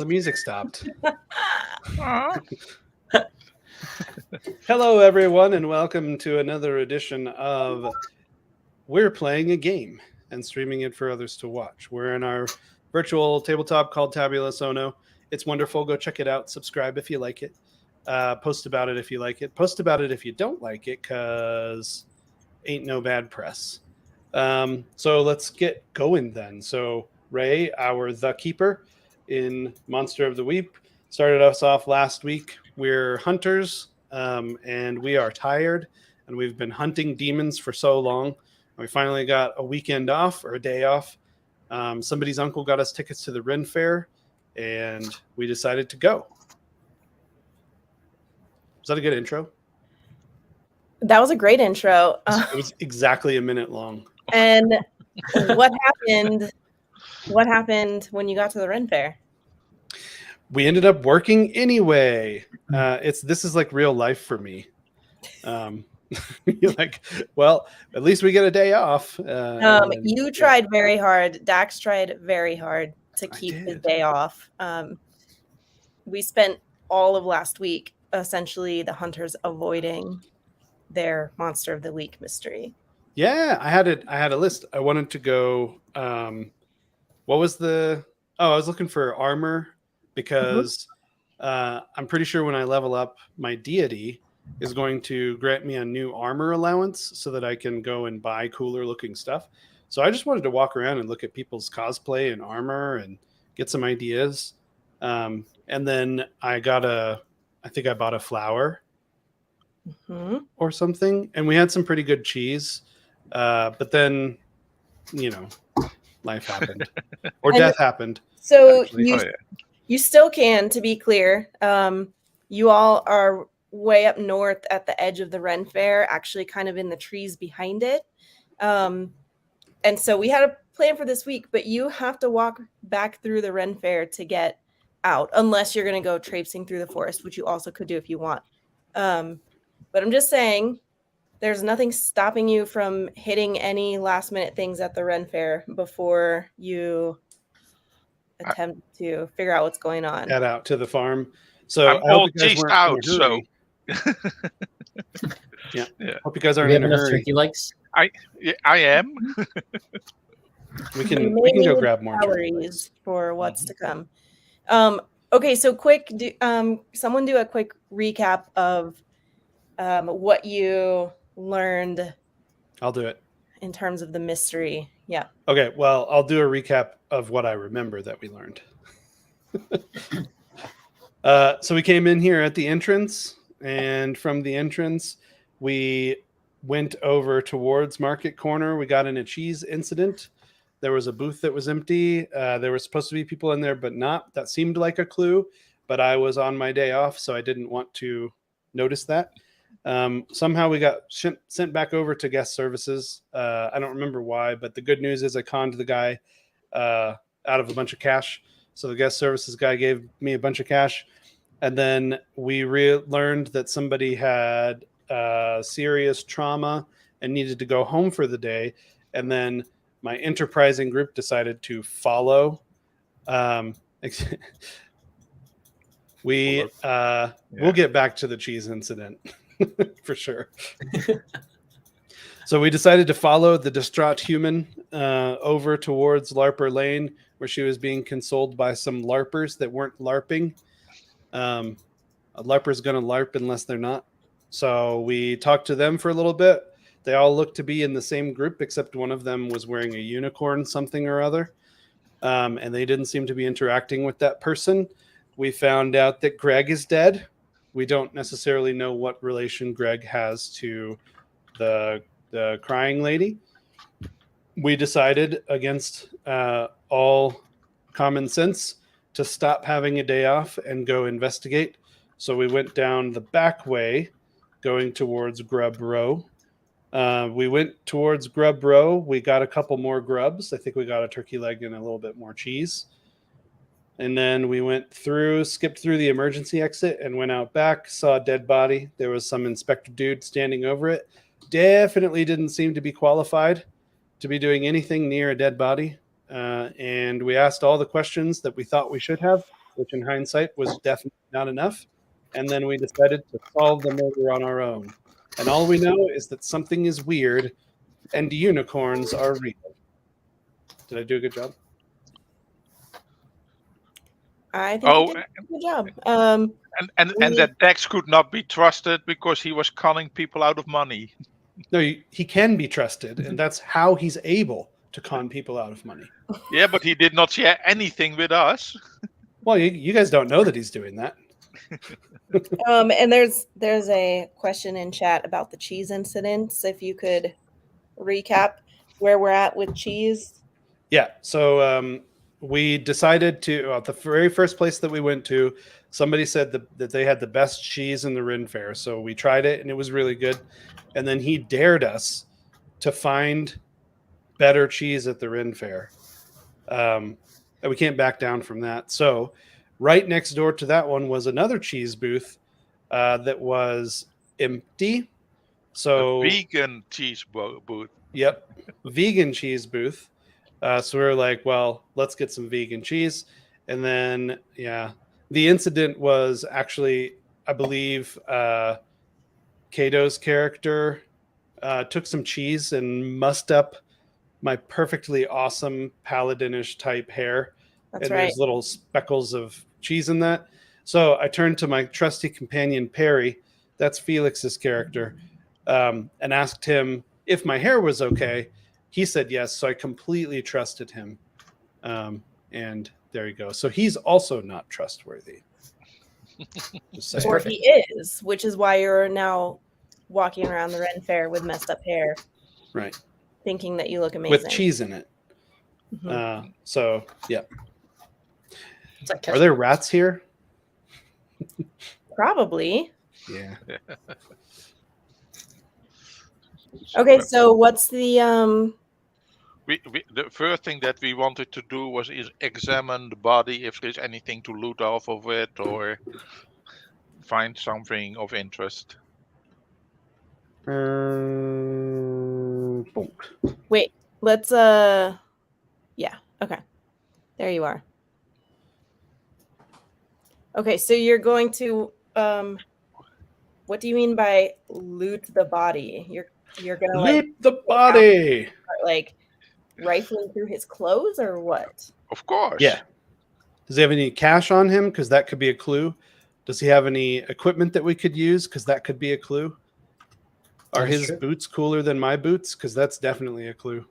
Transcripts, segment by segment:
the music stopped. Hello, everyone, and welcome to another edition of We're Playing a Game and streaming it for others to watch. We're in our virtual tabletop called Tabula Sono. It's wonderful. Go check it out. Subscribe if you like it. Post about it if you like it. Post about it if you don't like it, because ain't no bad press. So let's get going then. So Ray, our The Keeper in Monster of the Week, started us off last week. We're hunters, and we are tired, and we've been hunting demons for so long. We finally got a weekend off, or a day off. Somebody's uncle got us tickets to the Ren Fair, and we decided to go. Was that a good intro? That was a great intro. It was exactly a minute long. And what happened? What happened when you got to the Ren Fair? We ended up working anyway. This is like real life for me. You're like, well, at least we get a day off. You tried very hard. Dax tried very hard to keep his day off. We spent all of last week, essentially, the hunters avoiding their Monster of the Week mystery. Yeah, I had a list. I wanted to go. What was the? Oh, I was looking for armor because I'm pretty sure when I level up, my deity is going to grant me a new armor allowance so that I can go and buy cooler looking stuff. So I just wanted to walk around and look at people's cosplay and armor and get some ideas. And then I think I bought a flower or something, and we had some pretty good cheese. But then, life happened or death happened. So you still can, to be clear. You all are way up north at the edge of the Ren Fair, actually kind of in the trees behind it. And so we had a plan for this week, but you have to walk back through the Ren Fair to get out, unless you're going to go traipsing through the forest, which you also could do if you want. But I'm just saying, there's nothing stopping you from hitting any last minute things at the Ren Fair before you attempt to figure out what's going on. Head out to the farm. So I'm all cheesed out, so yeah. Hope you guys aren't in a hurry. Turkey legs? I am. we can go grab more calories for what's to come. Okay, so someone do a quick recap of what you learned. I'll do it. In terms of the mystery. Yeah. Okay, well, I'll do a recap of what I remember that we learned. So we came in here at the entrance, and from the entrance, we went over towards Market Corner. We got in a cheese incident. There was a booth that was empty. There were supposed to be people in there, but not. That seemed like a clue, but I was on my day off, so I didn't want to notice that. Somehow we got sent back over to guest services. I don't remember why, but the good news is I conned the guy out of a bunch of cash. So the guest services guy gave me a bunch of cash. And then we learned that somebody had serious trauma and needed to go home for the day. And then my enterprising group decided to follow. We'll get back to the cheese incident for sure. So we decided to follow the distraught human over towards LARPer Lane, where she was being consoled by some LARPers that weren't LARPing. A LARPer's going to LARP unless they're not. So we talked to them for a little bit. They all looked to be in the same group, except one of them was wearing a unicorn something or other. And they didn't seem to be interacting with that person. We found out that Greg is dead. We don't necessarily know what relation Greg has to the crying lady. We decided, against all common sense, to stop having a day off and go investigate. So we went down the back way, going towards Grub Row. We went towards Grub Row. We got a couple more grubs. I think we got a turkey leg and a little bit more cheese. And then we skipped through the emergency exit and went out back, saw a dead body. There was some inspector dude standing over it. Definitely didn't seem to be qualified to be doing anything near a dead body. And we asked all the questions that we thought we should have. which in hindsight was definitely not enough. And then we decided to solve the murder on our own. And all we know is that something is weird and unicorns are real. Did I do a good job? I think you did a good job. And that Dex could not be trusted because he was conning people out of money. No, he can be trusted, and that's how he's able to con people out of money. Yeah, but he did not share anything with us. Well, you guys don't know that he's doing that. And there's a question in chat about the cheese incidents. If you could recap where we're at with cheese. Yeah, so we decided to the very first place that we went to, somebody said that they had the best cheese in the Ren Fair, so we tried it and it was really good. And then he dared us to find better cheese at the Ren Fair, and we can't back down from that. So right next door to that one was another cheese booth that was empty. So a vegan cheese booth. Yep, vegan cheese booth. So we were like, well, let's get some vegan cheese. And then, yeah, the incident was actually, I believe, Kato's character took some cheese and mussed up my perfectly awesome paladinish type hair. That's and right. There's little speckles of cheese in that. So I turned to my trusty companion, Perry, that's Felix's character, and asked him if my hair was okay. He said yes, so I completely trusted him. And there you go. So he's also not trustworthy. Or he is, which is why you're now walking around the Ren Fair with messed up hair. Right. Thinking that you look amazing. With cheese in it. Mm-hmm. So, yeah. Like are there rats here? Probably. Yeah. Okay, so what's the the first thing that we wanted to do was examine the body if there's anything to loot off of it or find something of interest. Wait, let's yeah, okay. There you are. Okay, so you're going to what do you mean by loot the body? You're gonna loot the body, like rifling through his clothes or what? Of course. Yeah. Does he have any cash on him? Because that could be a clue. Does he have any equipment that we could use? Because that could be a clue. Are his boots cooler than my boots? Because that's definitely a clue.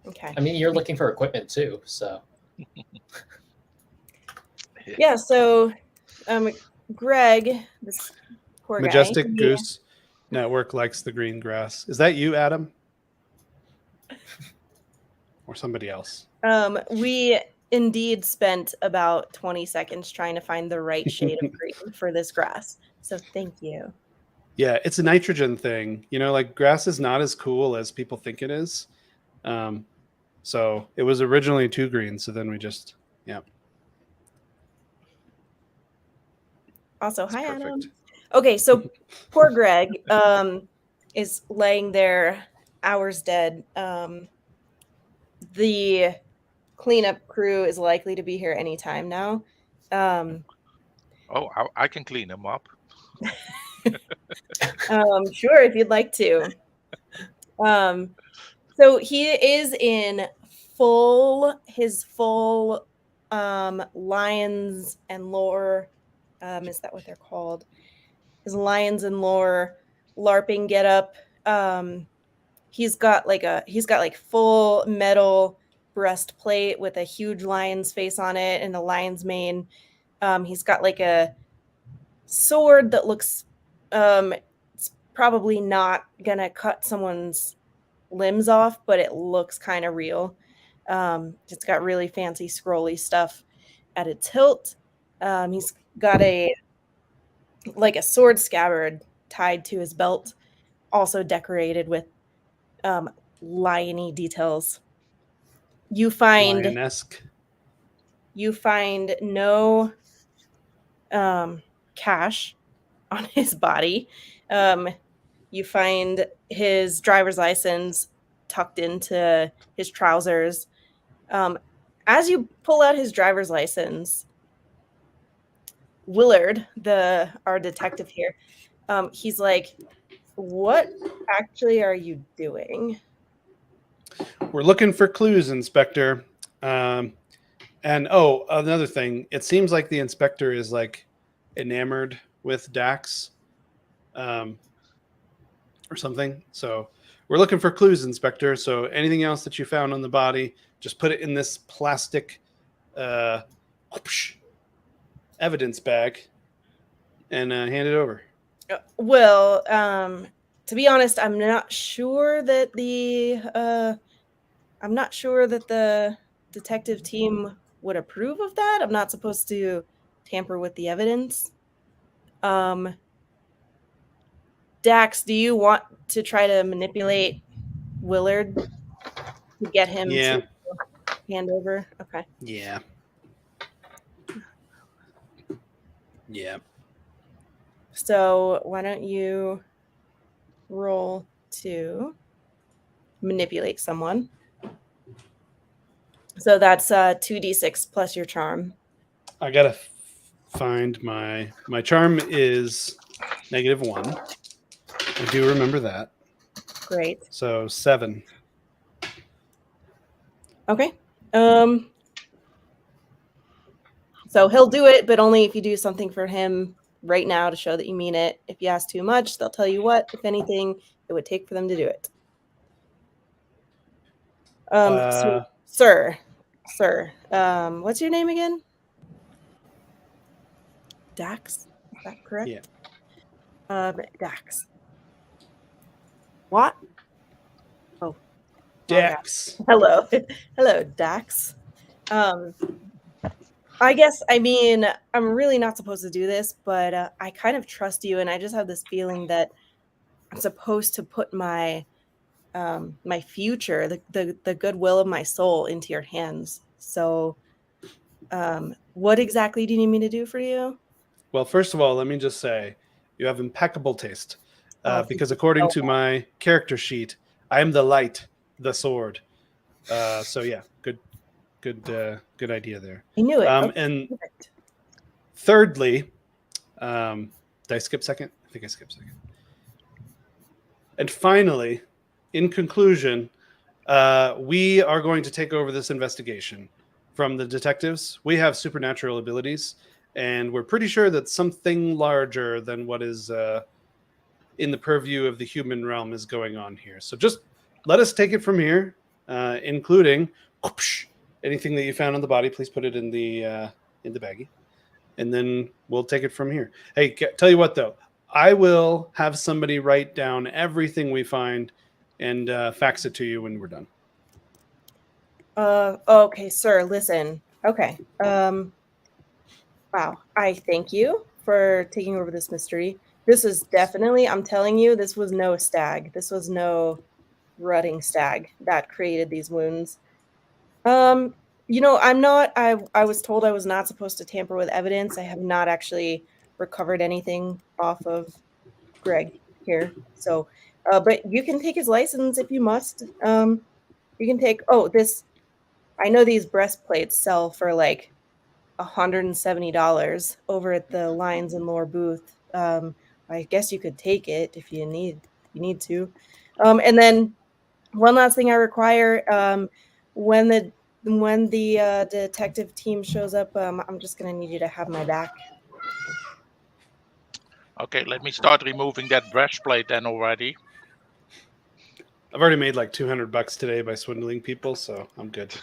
Okay. I mean, you're looking for equipment too, so. Yeah. So, Greg, this poor Majestic guy, Goose Network likes the green grass. Is that you, Adam? Or somebody else? We indeed spent about 20 seconds trying to find the right shade of green for this grass. So thank you. Yeah, it's a nitrogen thing. You know, like grass is not as cool as people think it is. So it was originally 2 green. So then we just, yeah. Also, That's hi, perfect. Adam. Okay, so poor Greg is laying there, hours dead. The cleanup crew is likely to be here anytime now. I can clean him up. Sure, if you'd like to. So he is in his full lions and lore. Is that what they're called? His lions and lore LARPing getup. He's got like full metal breastplate with a huge lion's face on it and a lion's mane. He's got like a sword that looks it's probably not gonna cut someone's limbs off, but it looks kind of real. It's got really fancy scrolly stuff at its hilt. He's got a sword scabbard tied to his belt, also decorated with lion-y details. You find Lion-esque. You find no cash on his body. You find his driver's license tucked into his trousers. As you pull out his driver's license, Willard, our detective here, he's like, "What actually are you doing?" We're looking for clues, Inspector. And another thing, it seems like the inspector is like enamored with Dax, or something. So we're looking for clues, Inspector. So anything else that you found on the body, just put it in this plastic evidence bag and hand it over. Well, to be honest, I'm not sure that the detective team would approve of that. I'm not supposed to tamper with the evidence. Dax, do you want to try to manipulate Willard to get him to hand over? Okay. Yeah. So why don't you roll to manipulate someone? So that's 2d6 plus your charm. I gotta find my charm is -1. I do remember that. Great. So 7. Okay. So he'll do it, but only if you do something for him right now to show that you mean it. If you ask too much, they'll tell you what, if anything, it would take for them to do it. So, sir, what's your name again? Dax? Is that correct? Yeah. Dax. What? Oh. Dax. Hello. Hello, Dax. I guess, I mean, I'm really not supposed to do this, but I kind of trust you, and I just have this feeling that I'm supposed to put my my future, the goodwill of my soul into your hands. So what exactly do you need me to do for you? Well, first of all, let me just say you have impeccable taste, because thank you according so to my character sheet, I am the light, the sword. So yeah, good idea there. I knew it. Okay, And perfect. thirdly, did I skip second? I think I skipped second. And finally, in conclusion, we are going to take over this investigation from the detectives. We have supernatural abilities, and we're pretty sure that something larger than what is in the purview of the human realm is going on here. So just let us take it from here, including anything that you found on the body. Please put it in the baggie, and then we'll take it from here. Hey, tell you what though, I will have somebody write down everything we find and fax it to you when we're done. Okay, sir, listen. Okay. Wow. I thank you for taking over this mystery. This is definitely, I'm telling you, this was no stag. This was no rutting stag that created these wounds. I was told I was not supposed to tamper with evidence. I have not actually recovered anything off of Greg here. So, but you can take his license if you must. You can take, I know these breastplates sell for like $170 over at the Lions and Lore booth. I guess you could take it if you need to. And then one last thing I require, when the detective team shows up, I'm just gonna need you to have my back. Okay, let me start removing that breastplate then already. I've already made like $200 today by swindling people, so I'm good.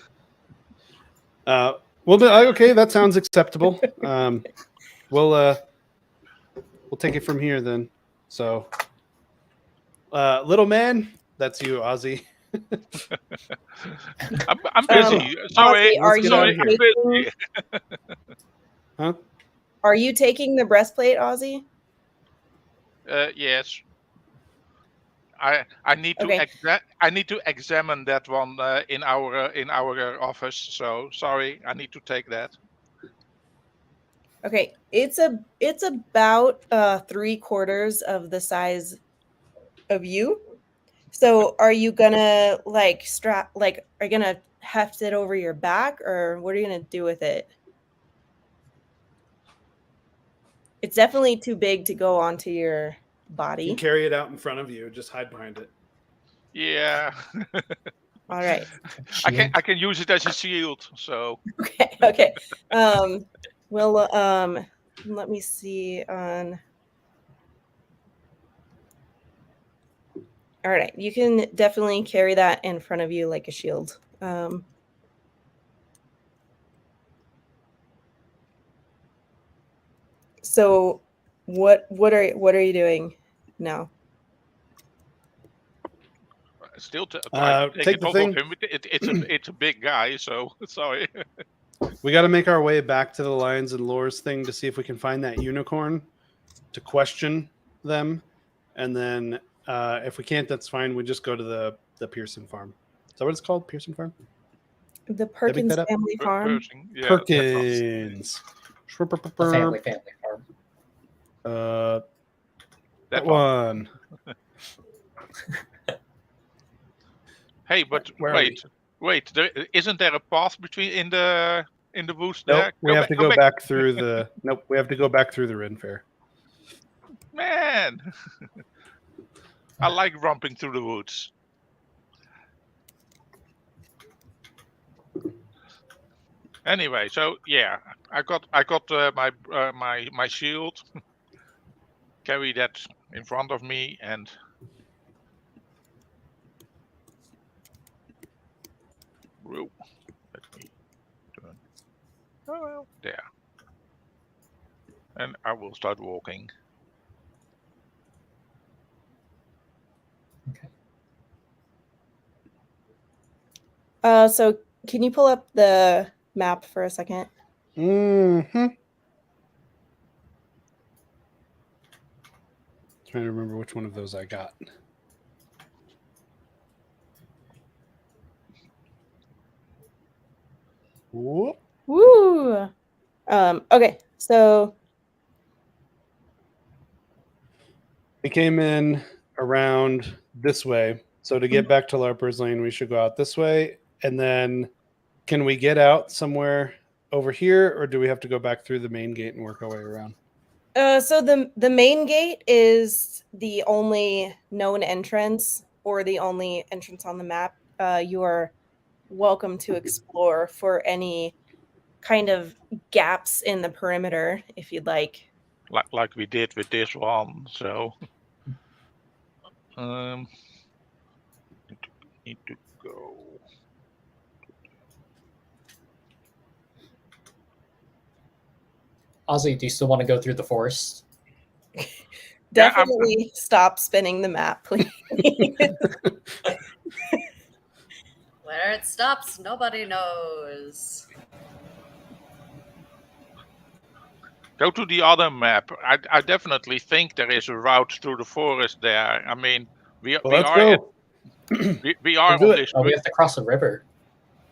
Okay, that sounds acceptable. We'll take it from here then. So, little man, that's you, Ozzy. I'm busy. Sorry, Ozzy, I'm busy. Huh? Are you taking the breastplate, Ozzy? Yes. I need to examine that one in our office. So sorry, I need to take that. Okay, it's about 3/4 of the size of you. So are you gonna are you gonna heft it over your back, or what are you gonna do with it? It's definitely too big to go onto your You body. can carry it out in front of you. Just hide behind it. Yeah. All right. I can use it as a shield. So Okay. Okay. Well, let me see on. All right, you can definitely carry that in front of you like a shield. So, what are you doing now? still try to take take it the off thing. of him. It's a big guy, so sorry. We got to make our way back to the Lions and Lores thing to see if we can find that unicorn to question them, and then if we can't, that's fine. We just go to the Pearson farm. Is that what it's called? Pearson farm? The Did I make Perkins that up? family farm. Yeah, Perkins. The family farm. That one. Hey, but Where are we? wait. Isn't there a path between in the woods Nope. there? We have to go back through the. Nope. We have to go back through the Ren Fair. Man, I like romping through the woods. Anyway, so yeah, I got my shield. Carry that in front of me and. Whoa, let me turn. Oh, well, there. And I will start walking. So can you pull up the map for a second? Mm-hmm. Trying to remember which one of those I got. Whoop. Woo! Okay, so We came in around this way. So to get back to Larper's Lane, we should go out this way. And then can we get out somewhere over here, or do we have to go back through the main gate and work our way around? so the main gate is the only known entrance or the only entrance on the map. You are welcome to explore for any kind of gaps in the perimeter if you'd like. Like we did with this one, so need to go. Ozzy, do you still want to go through the forest? Definitely stop spinning the map, please. Where it stops, nobody knows. Go to the other map. I definitely think there is a route through the forest there. I mean, we are Let's on do it. this. Oh, we have to cross a river.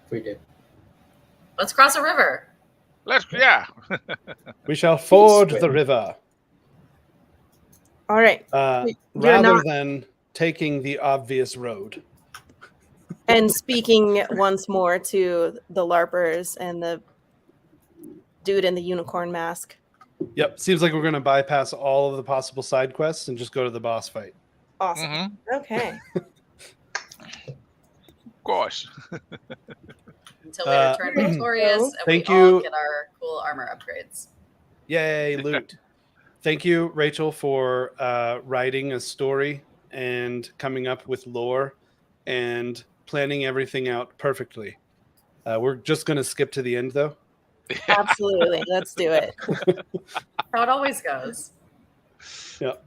If we do. Let's cross a river. Yeah. We shall ford Swim. the river. All right. Rather than taking the obvious road. And speaking once more to the LARPers and the dude in the unicorn mask. Yep. Seems like we're going to bypass all of the possible side quests and just go to the boss fight. Awesome. Mm-hmm. Okay. Of course. Until we return victorious and thank we you. all get our cool armor upgrades. Yay, loot. Thank you, Rachel, for writing a story and coming up with lore and planning everything out perfectly. We're just going to skip to the end, though. Absolutely. Let's do it. How it always goes. Yep.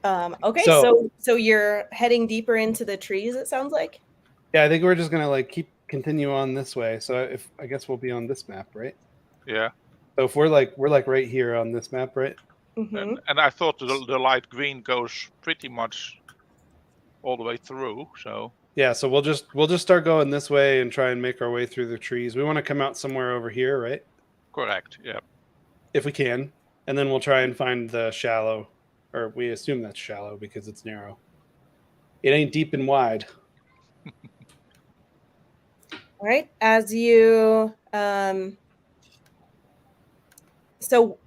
Okay, so you're heading deeper into the trees, it sounds like? Yeah, I think we're just going to continue on this way. So I guess we'll be on this map, right? Yeah. So if we're right here on this map, right? Mm-hmm. And I thought the light green goes pretty much all the way through. So yeah, so we'll just start going this way and try and make our way through the trees. We want to come out somewhere over here, right? correct. Yeah. If we can, and then we'll try and find the shallow, or we assume that's shallow because it's narrow. It ain't deep and wide. All right. As you So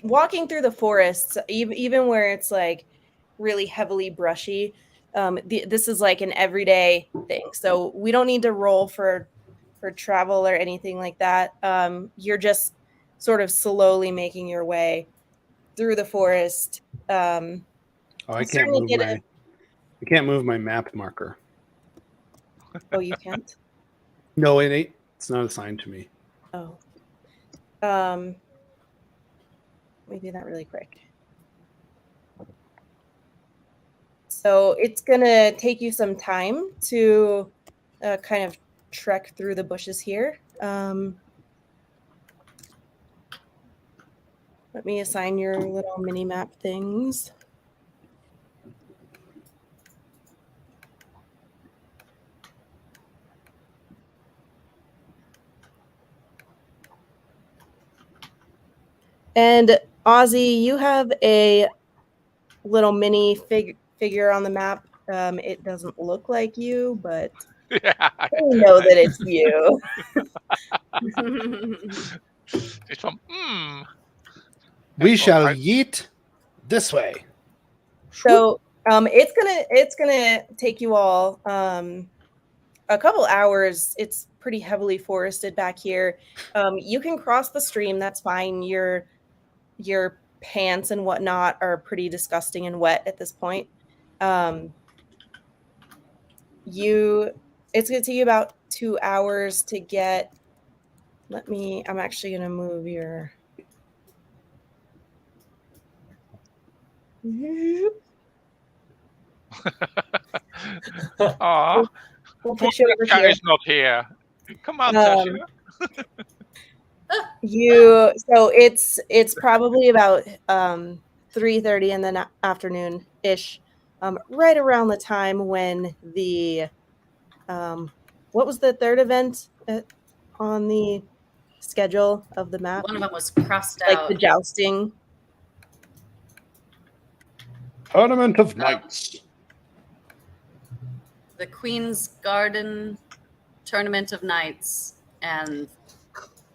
walking through the forests, even where it's like really heavily brushy, this is like an everyday thing. So we don't need to roll for travel or anything like that. You're just sort of slowly making your way through the forest. I can't move my map marker. Oh, you can't? No, it ain't. It's not assigned to me. Oh. Let me do that really quick. So it's gonna take you some time to kind of trek through the bushes here. Let me assign your little mini map things. And Ozzy, you have a little mini figure on the map. It doesn't look like you, but Yeah. we know that it's you. It's from, We That's shall all right. yeet this way. So it's gonna take you all a couple hours. It's pretty heavily forested back here. You can cross the stream, that's fine. Your pants and whatnot are pretty disgusting and wet at this point. It's gonna take you about 2 hours to get. I'm actually gonna move your. Aw, We'll put you over Tasha here. is not here. Come on, Tasha. So it's probably about 3:30 in the afternoon ish, right around the time when the what was the third event on the schedule of the map? One of them was crossed Like out. the jousting. Tournament of Knights. The Queen's Garden Tournament of Knights, and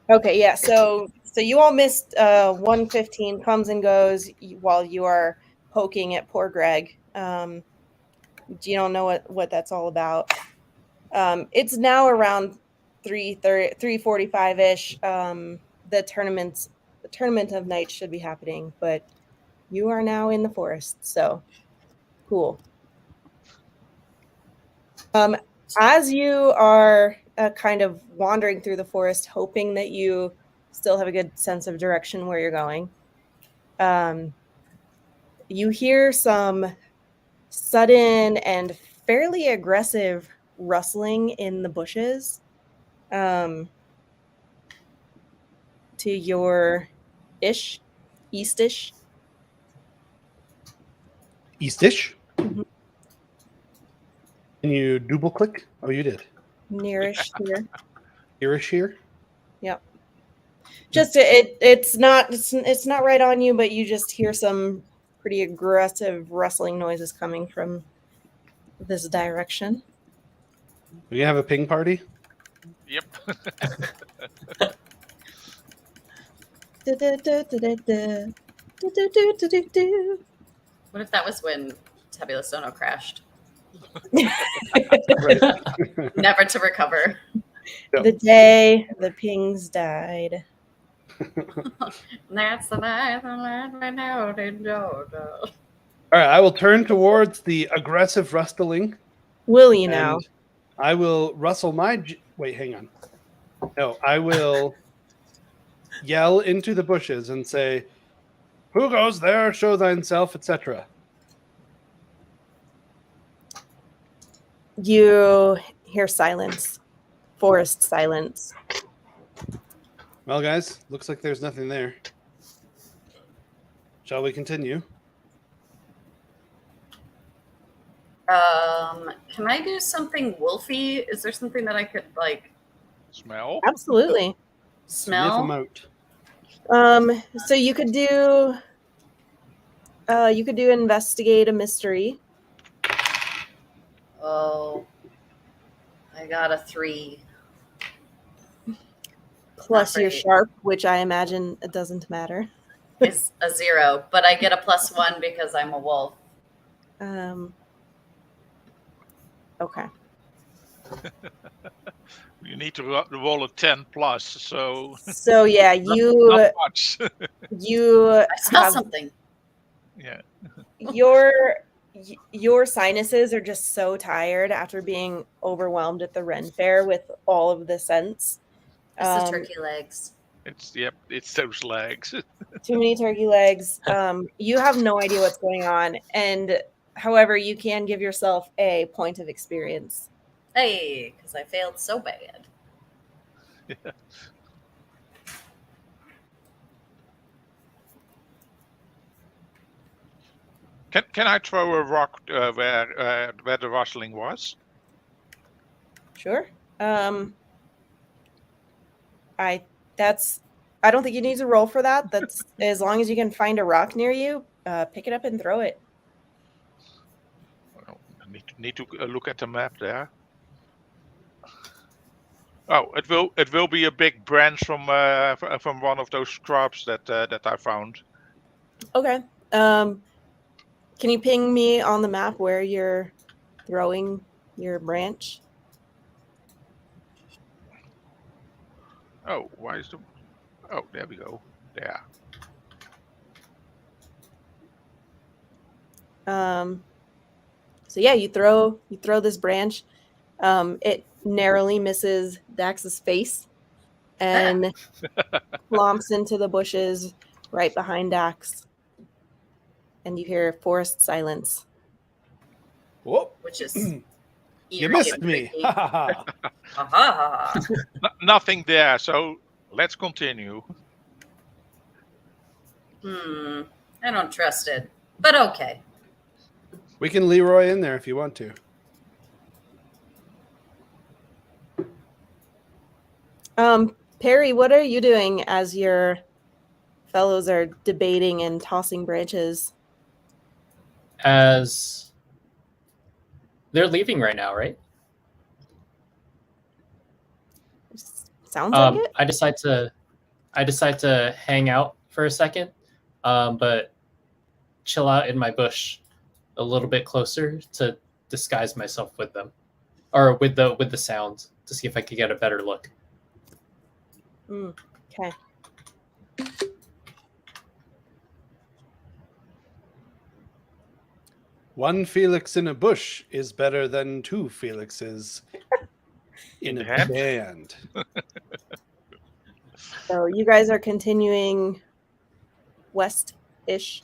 Okay, yeah. So you all missed 1:15 comes and goes while you are poking at poor Greg. You don't know what that's all about. It's now around 3:30, 3:45 ish. The tournament of nights should be happening, but you are now in the forest, so cool. As you are kind of wandering through the forest, hoping that you still have a good sense of direction where you're going, you hear some sudden and fairly aggressive rustling in the bushes. To your eastish. Eastish. Mhm. Can you double click? Oh, you did. Nearish here. Irish here. Yep. Just it's not right on you, but you just hear some pretty aggressive rustling noises coming from this direction. We have a ping party. Yep. what if that was when Tabula Sono crashed? Right. Never to recover. Yep. The day the pings died. That's the night right now. All right, I will turn towards the aggressive rustling. Will you now? And I will rustle my. Wait, hang on. No, I will yell into the bushes and say, "Who goes there? Show thyself," etc. You hear silence, forest silence. Well, guys, looks like there's nothing there. Shall we continue? Can I do something wolfy? Is there something that I could like Smell? Absolutely. Sniff 'em smell? out. So you could do investigate a mystery. Oh, I got a 3. plus your great. sharp, which I imagine it doesn't matter. Is a 0, but I get a +1 because I'm a wolf. Okay. You need to roll a 10 plus, so So yeah, not much. you I smell have something. Yeah. your sinuses are just so tired after being overwhelmed at the Ren Fair with all of the scents. It's the turkey legs. It's those legs. Too many turkey legs. You have no idea what's going on, and however, you can give yourself a point of experience. Hey, because I failed so bad. Can I throw a rock where the rustling was? Sure. I don't think you need to roll for that. That's as long as you can find a rock near you, pick it up and throw it. Well, I need to look at the map there. Oh, it will be a big branch from one of those shrubs that I found. Okay. Can you ping me on the map where you're throwing your branch? Oh, why is the? Oh, there we go. There. So yeah, you throw this branch. It narrowly misses Dax's face and clomps into the bushes right behind Dax. And you hear forest silence. Whoop. Which is You eerie missed and me. creepy. Ha, ha, ha. Aha. Nothing there, so let's continue. I don't trust it, but okay. We can Leroy in there if you want to. Perry, what are you doing as your fellows are debating and tossing branches? As they're leaving right now, right? Sounds like it. I decide to hang out for a second, but chill out in my bush a little bit closer to disguise myself with them, or with the sound, to see if I could get a better look. Okay. One Felix in a bush is better than two Felixes in a hand? band. So you guys are continuing west-ish.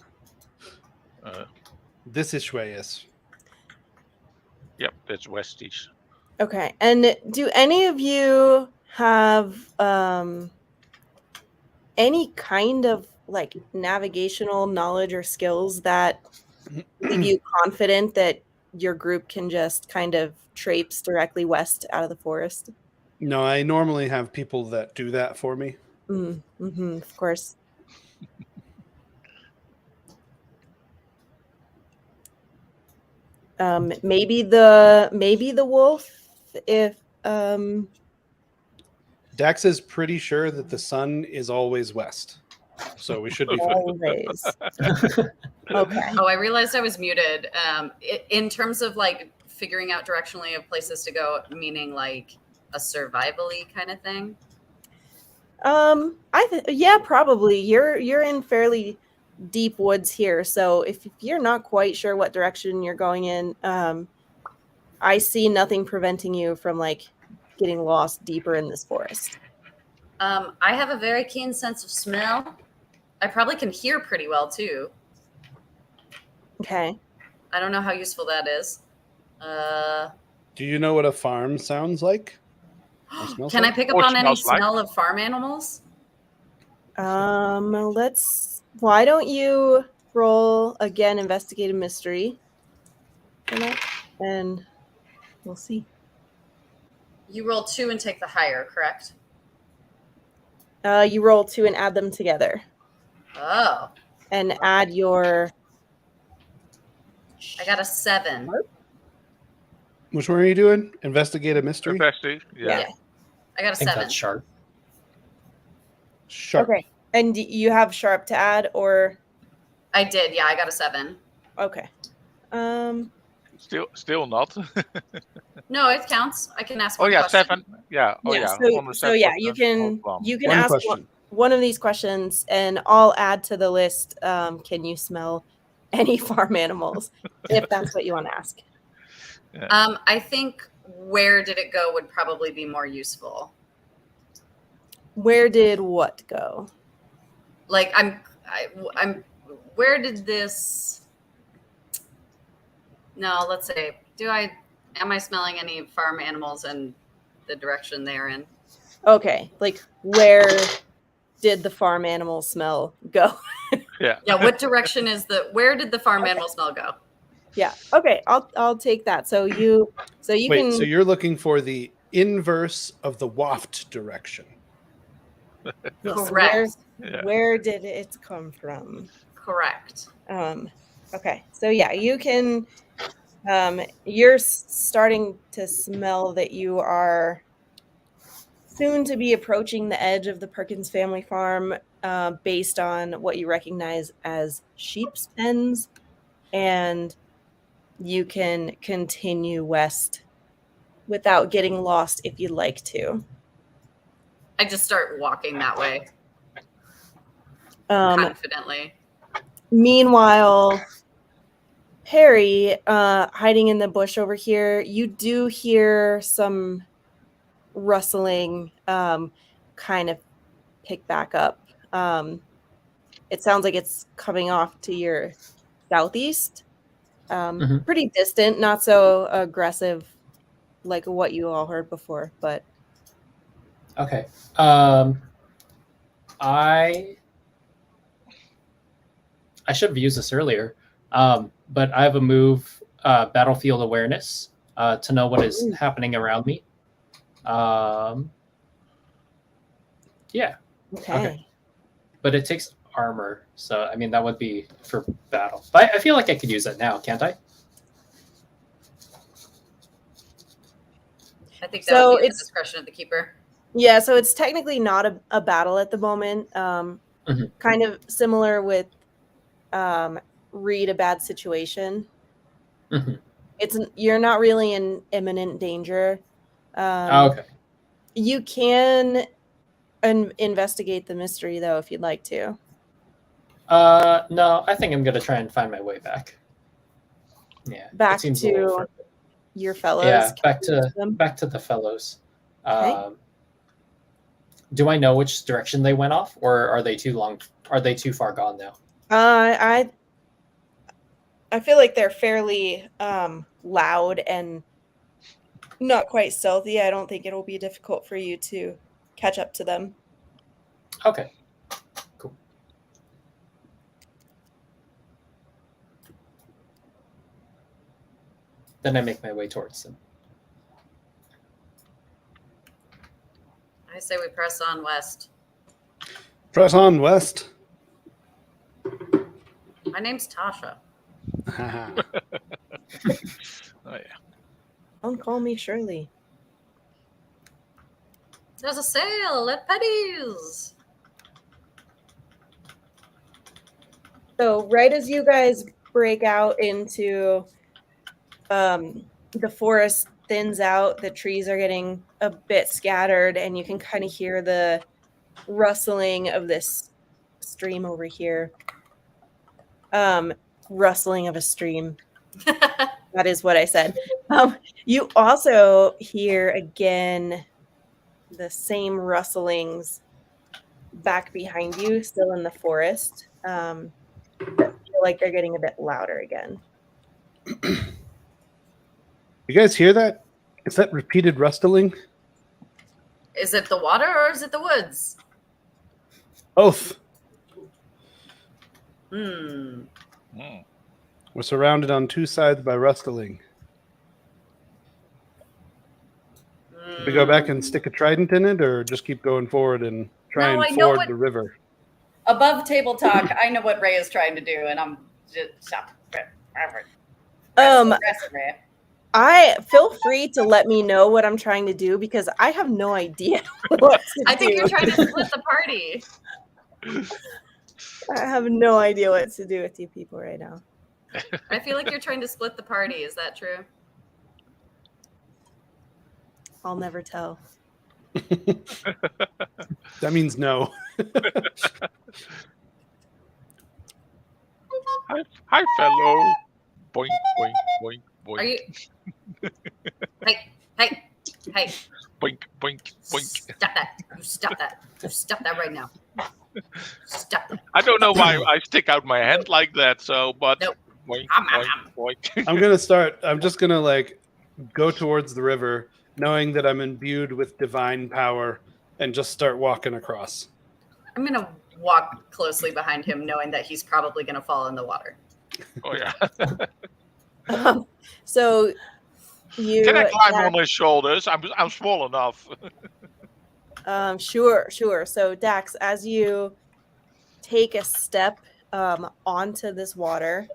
This is way, yes. Yep, that's westish. Okay. And do any of you have any kind of like navigational knowledge or skills that leave you confident that your group can just kind of traipse directly west out of the forest? No, I normally have people that do that for me. Of course. Maybe the wolf, if Dax is pretty sure that the sun is always west, so we should be fine. always. Okay. Oh, I realized I was muted. In terms of like figuring out directionally of places to go, meaning like a survival-y kind of thing. Yeah, probably. You're in fairly deep woods here, so if you're not quite sure what direction you're going in, I see nothing preventing you from like getting lost deeper in this forest. I have a very keen sense of smell. I probably can hear pretty well too. Okay. I don't know how useful that is. Do you know what a farm sounds like? Can I pick up Or on any smells like? smell of farm animals? Why don't you roll again, investigate a mystery, and we'll see. You roll 2 and take the higher, correct? You roll 2 and add them together, Oh, and add your. I got a 7. Which one are you doing? Investigate a mystery? Investigate. Yeah. I got a I think 7. that's sharp. Sharp. Okay. And you have sharp to add, or I did. Yeah, I got a 7. okay. Still not. No, it counts. I can ask Oh one yeah, question. 7. Yeah. Oh Yeah. yeah. So yeah, you can One ask question. one of these questions, and I'll add to the list. Can you smell any farm animals? If that's what you want to ask. I think where did it go would probably be more useful. Where did what go? Like I'm where did this? No, let's say, am I smelling any farm animals in the direction they're in? Okay, like where did the farm animal smell go? Yeah. Yeah, what direction where did the farm animal smell go? Yeah. Okay, I'll take that. So you Wait, can. so you're looking for the inverse of the waft direction. Yes, Correct. Where did it come from? Correct. Okay, so yeah, you can. You're starting to smell that you are soon to be approaching the edge of the Perkins family farm, based on what you recognize as sheep's pens, and you can continue west without getting lost if you'd like to. I just start walking that way Um, confidently. Meanwhile, Harry, hiding in the bush over here, you do hear some rustling, kind of pick back up. It sounds like it's coming off to your southeast. Pretty distant, not so aggressive like what you all heard before, but Okay. I should have used this earlier, but I have a move, battlefield awareness, to know what is happening around me. Yeah. okay. But it takes armor, so I mean that would be for battle. But I feel like I could use it now, can't I? I think that So would be at the it's- discretion of the keeper. Yeah, so it's technically not a battle at the moment. Kind of similar with read a bad situation. You're not really in imminent danger. Okay. You can investigate the mystery though if you'd like to. No, I think I'm gonna try and find my way back. Yeah. Back it seems a little to further. your fellows. Yeah, them. back to the fellows. Okay. Do I know which direction they went off, or are they too long? Are they too far gone now? I feel like they're fairly loud and not quite stealthy. I don't think it'll be difficult for you to catch up to them. Okay, cool. Then I make my way towards them. I say we press on west. Press on west. My name's Tasha. Oh yeah. Don't call me Shirley. There's a sale at Petty's. So right as you guys break out into the forest thins out, the trees are getting a bit scattered, and you can kind of hear the rustling of this stream over here. Rustling of a stream. That is what I said. You also hear again the same rustlings back behind you, still in the forest. That feel like they're getting a bit louder again. You guys hear that? Is that repeated rustling? Is it the water or is it the woods? Both. Hmm. We're surrounded on two sides by rustling. Should we go back and stick a trident in it, or just keep going forward and try No, I and know ford what- the river? Above table talk, I know what Ray is trying to do, and I'm just stop. Um, Aggressive, Ray. I feel free to let me know what I'm trying to do because I have no idea what to I think do. you're trying to split the party. I have no idea what to do with you people right now. I feel like you're trying to split the party. Is that true? I'll never tell. That means no. Hi, fellow. Boink, boink, boink, boink. Are you? Hey! Boink, boink, boink. Stop that! You stop that! You stop that right now! Stop that! I don't know why I stick out my hand like that. So, but Nope. boink, Om, om, boink, boink. I'm just gonna like go towards the river, knowing that I'm imbued with divine power, and just start walking across. I'm gonna walk closely behind him, knowing that he's probably gonna fall in the water. Oh yeah. So you Can I climb on his shoulders? I'm small enough. Sure. So Dax, as you take a step onto this water,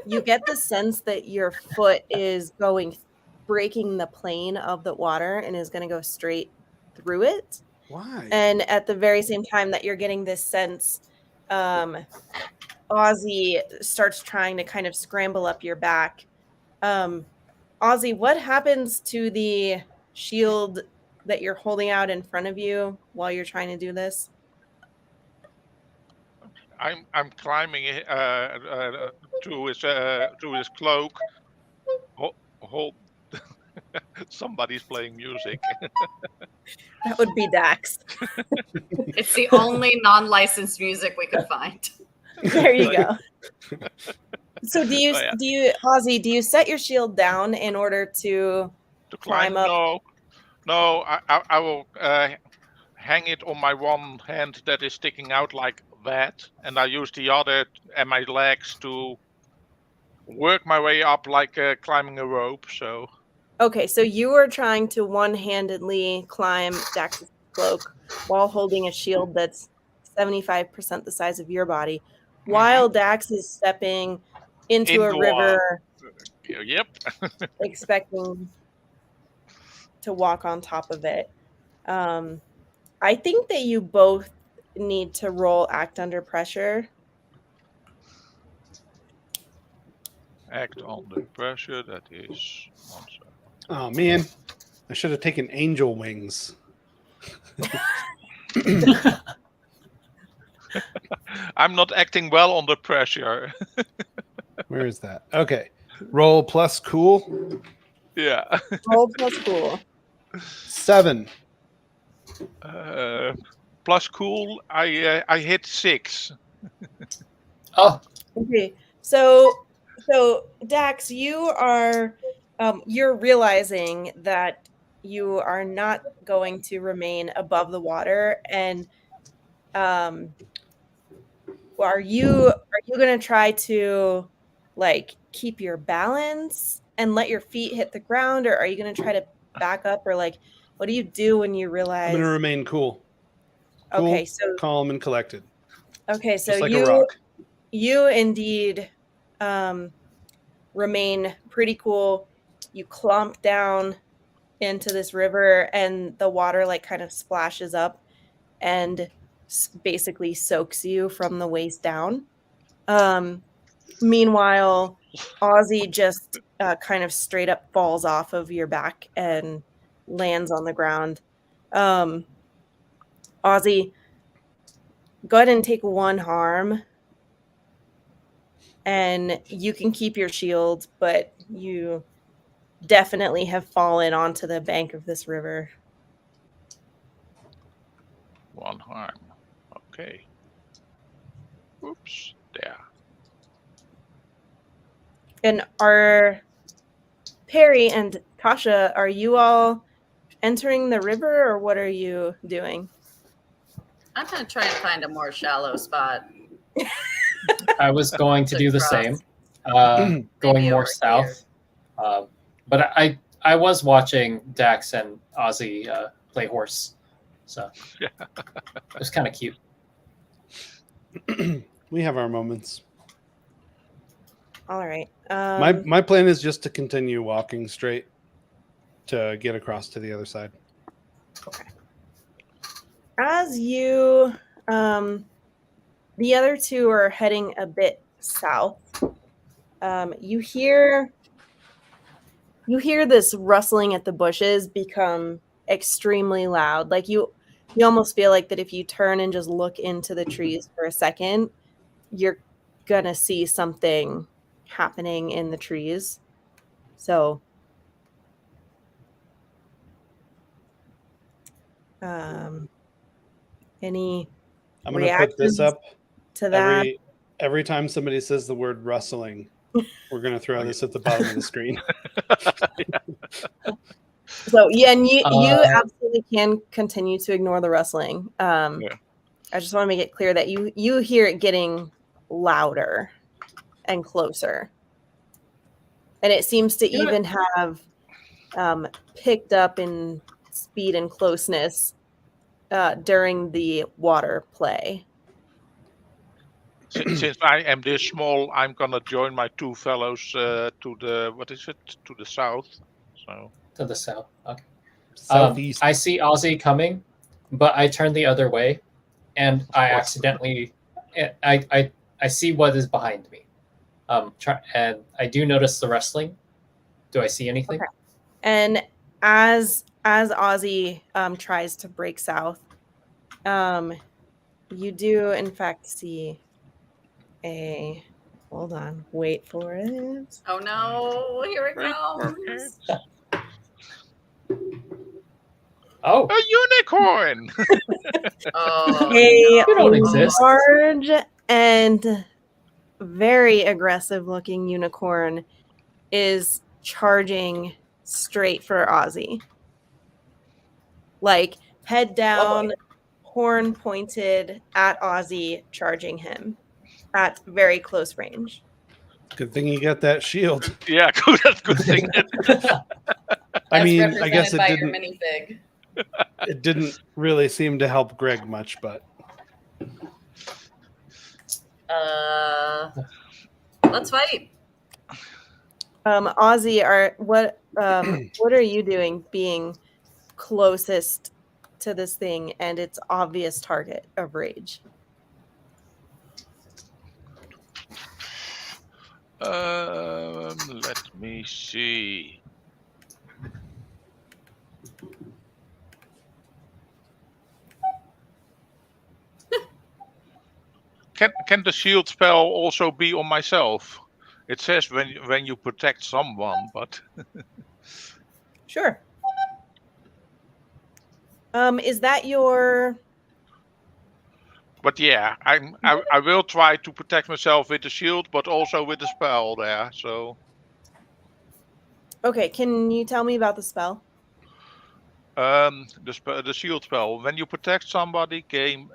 you get the sense that your foot is breaking the plane of the water and is going to go straight through it. Why? And at the very same time that you're getting this sense, Ozzy starts trying to kind of scramble up your back. Ozzy, what happens to the shield that you're holding out in front of you while you're trying to do this? I'm climbing to his cloak. Hold. Somebody's playing music. That would be Dax. It's the only non-licensed music we could find. There you go. So Ozzy, do you set your shield down in order to climb up? No. I will hang it on my one hand that is sticking out like that, and I use the other and my legs to work my way up like climbing a rope. So. Okay, so you are trying to one-handedly climb Dax's cloak while holding a shield that's 75% the size of your body, while Dax is stepping into a river. Yep. Expecting to walk on top of it. I think that you both need to roll act under pressure. Act under pressure. That is. Oh man, I should have taken angel wings. I'm not acting well under pressure. Where is that? Okay. Roll plus cool. Yeah. Roll plus cool. 7. Plus cool. I hit 6. Oh, Okay. So Dax, you are you're realizing that you are not going to remain above the water, and are you going to try to like keep your balance and let your feet hit the ground, or are you going to try to back up, or like what do you do when you realize? I'm going to remain cool. Okay, so calm and collected. Okay, so just like a rock. You indeed remain pretty cool. You clomp down into this river, and the water like kind of splashes up and basically soaks you from the waist down. Meanwhile, Ozzy just kind of straight up falls off of your back and lands on the ground. Ozzy, go ahead and take 1 harm. And you can keep your shield, but you definitely have fallen onto the bank of this river. 1 harm. Okay. Oops. There. And are Perry and Tasha, are you all entering the river, or what are you doing? I'm gonna try and find a more shallow spot. I was going to do the same, going more south. But I was watching Dax and Ozzy play horse, so it was kind of cute. We have our moments. All right. My plan is just to continue walking straight to get across to the other side. As you, the other two are heading a bit south. You hear this rustling at the bushes become extremely loud. Like you almost feel like that if you turn and just look into the trees for a second, you're gonna see something happening in the trees. So any I'm going to put this reactions up to that? every time somebody says the word rustling. We're going to throw this at the bottom of the screen. So yeah, and you Uh, absolutely can continue to ignore the rustling. Yeah. I just want to make it clear that you hear it getting louder and closer, and it seems to You know even have picked up in speed and closeness during the water play. Since I am this small, I'm gonna join my two fellows to the to the south. So to the south. Okay. Southeast. I see Ozzy coming, but I turn the other way, and I accidentally, I see what is behind me. And I do notice the wrestling. Do I see anything? Okay. And as Ozzy tries to break south, you do in fact see a. Hold on, wait for it. Oh no, here it comes. Oh, a unicorn. Oh, A You don't exist. large and very aggressive looking unicorn is charging straight for Ozzy. Like head down, horn pointed at Ozzy, charging him at very close range. Good thing you got that shield. Yeah, good. That's good thing. I As mean, I guess represented by it your didn't. minifig. It didn't really seem to help Greg much, but Let's fight. Ozzy, what are you doing being closest to this thing and its obvious target of rage? Let me see. Can the shield spell also be on myself? It says when you protect someone, but Sure. Is that your? but yeah, I will try to protect myself with the shield, but also with the spell there. So Okay, can you tell me about the spell? the shield spell. When you protect somebody, gain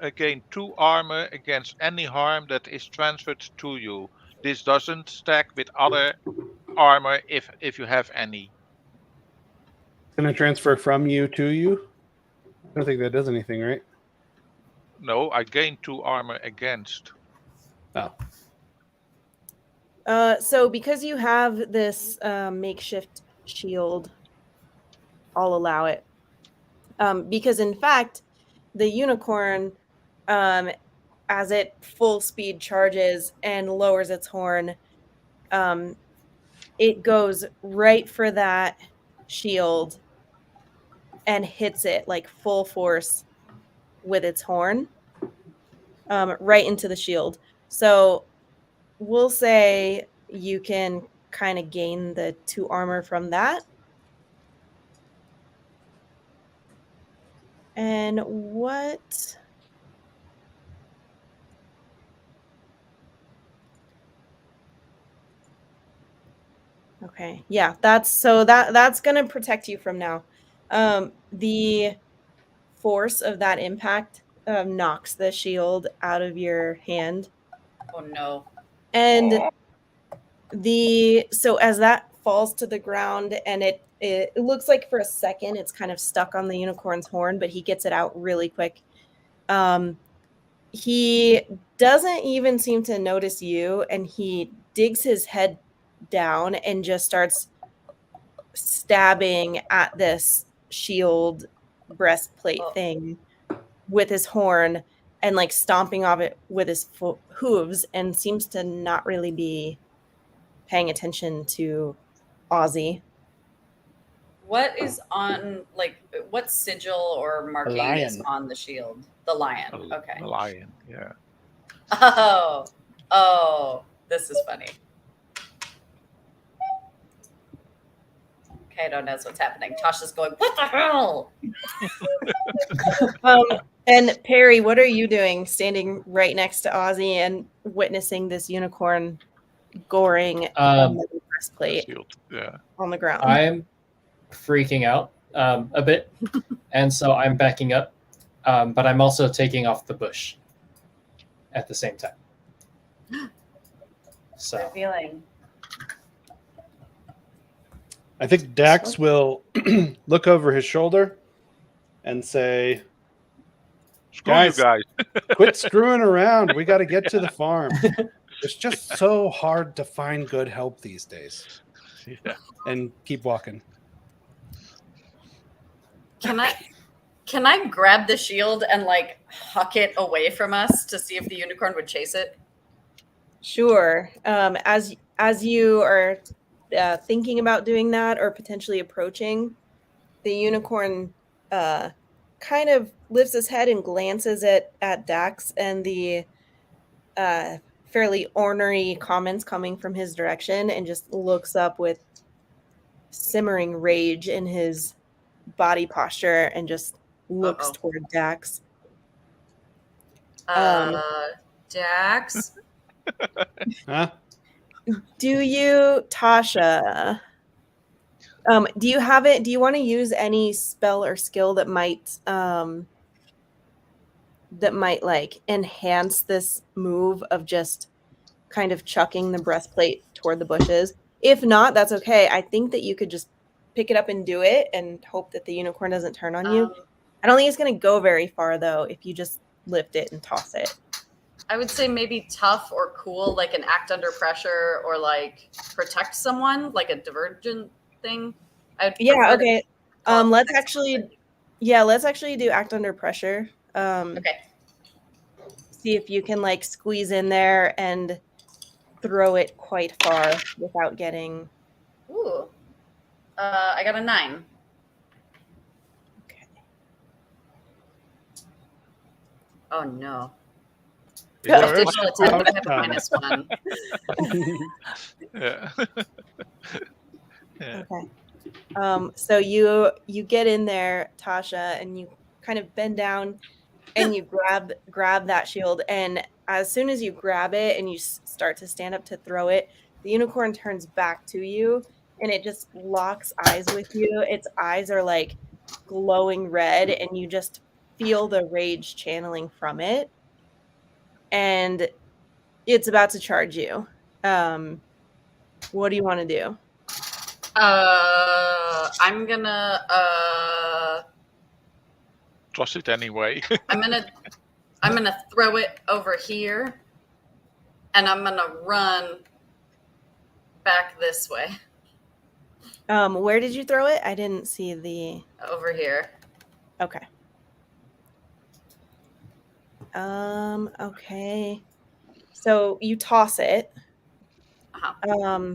2 armor against any harm that is transferred to you. This doesn't stack with other armor if you have any. can I transfer from you to you? I don't think that does anything, right? No, I gain 2 armor against. Oh, So because you have this makeshift shield, I'll allow it. Because in fact, the unicorn, as it full speed charges and lowers its horn, it goes right for that shield and hits it like full force with its horn, right into the shield. So we'll say you can kind of gain the 2 armor from that. And what? Okay, yeah, that's gonna protect you from now. The force of that impact knocks the shield out of your hand, Oh no. and so as that falls to the ground, and it looks like for a second it's kind of stuck on the unicorn's horn, but he gets it out really quick. He doesn't even seem to notice you, and he digs his head down and just starts stabbing at this shield breastplate thing with his horn and like stomping off it with his hooves, and seems to not really be paying attention to Ozzy. What is on, like, what sigil or marking is on the shield? The lion. Okay. The lion, yeah. Oh, this is funny. Kato knows what's happening. Tasha's going, what the hell? And Perry, what are you doing standing right next to Ozzy and witnessing this unicorn goring the breastplate on the ground? I'm freaking out a bit, and so I'm backing up, but I'm also taking off the bush at the same time. So Good feeling. I think Dax will look over his shoulder and say, Screw you guys. Quit screwing around. We got to get to the farm. It's just so hard to find good help these days. Yeah. And keep walking. Can I grab the shield and like huck it away from us to see if the unicorn would chase it? Sure. As you are thinking about doing that or potentially approaching, the unicorn kind of lifts his head and glances at Dax and the fairly ornery comments coming from his direction, and just looks up with simmering rage in his body posture and just looks toward Dax. Dax? Huh? Do you, Tasha, do you have it? Do you want to use any spell or skill that might like enhance this move of just kind of chucking the breastplate toward the bushes? If not, that's okay. I think that you could just pick it up and do it and hope that the unicorn doesn't turn on you. I don't think it's going to go very far, though, if you just lift it and toss it. I would say maybe tough or cool, like an act under pressure or like protect someone, like a divergent thing. Okay. Let's actually do act under pressure. Okay. See if you can like squeeze in there and throw it quite far without getting. Ooh. I got a 9. Okay. Oh no. Yeah. Additional attack, I have a -1. Yeah. Yeah. Okay. So you get in there, Tasha, and you kind of bend down and you grab that shield, and as soon as you grab it and you start to stand up to throw it, the unicorn turns back to you and it just locks eyes with you. Its eyes are like glowing red, and you just feel the rage channeling from it, and it's about to charge you. What do you want to do? I'm gonna Toss it anyway. I'm gonna throw it over here, and I'm gonna run back this way. Where did you throw it? I didn't see the. Over here. Okay. Okay. So you toss it. Uh-huh.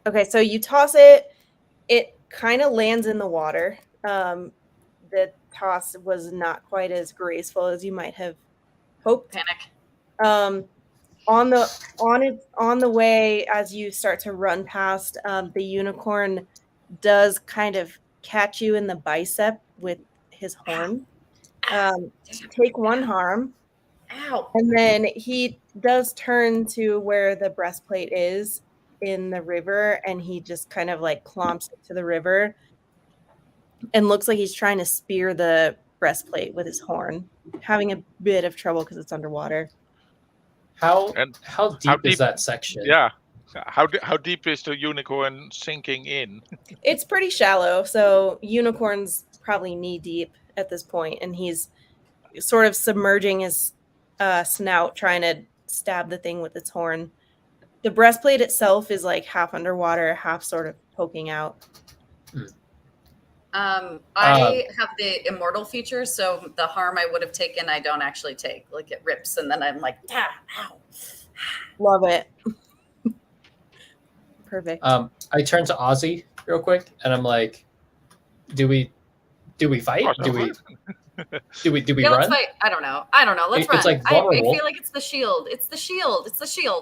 Okay, so you toss it. It kind of lands in the water. The toss was not quite as graceful as you might have hoped. Panic. On the way, as you start to run past, the unicorn does kind of catch you in the bicep with his horn. Take 1 harm. Ow. And then he does turn to where the breastplate is in the river, and he just kind of like clomps into the river and looks like he's trying to spear the breastplate with his horn, having a bit of trouble because it's underwater. How deep is that section? Yeah. How deep is the unicorn sinking in? It's pretty shallow, so unicorn's probably knee deep at this point, and he's sort of submerging his snout, trying to stab the thing with its horn. The breastplate itself is like half underwater, half sort of poking out. I have the immortal feature, so the harm I would have taken, I don't actually take. Like it rips, and then I'm like, ow. Love it. Perfect. I turn to Ozzy real quick, and I'm like, "Do we fight? Do we Yeah, run?" let's fight. I don't know. Let's It's run. like I vulnerable. feel like it's the shield. It's the shield,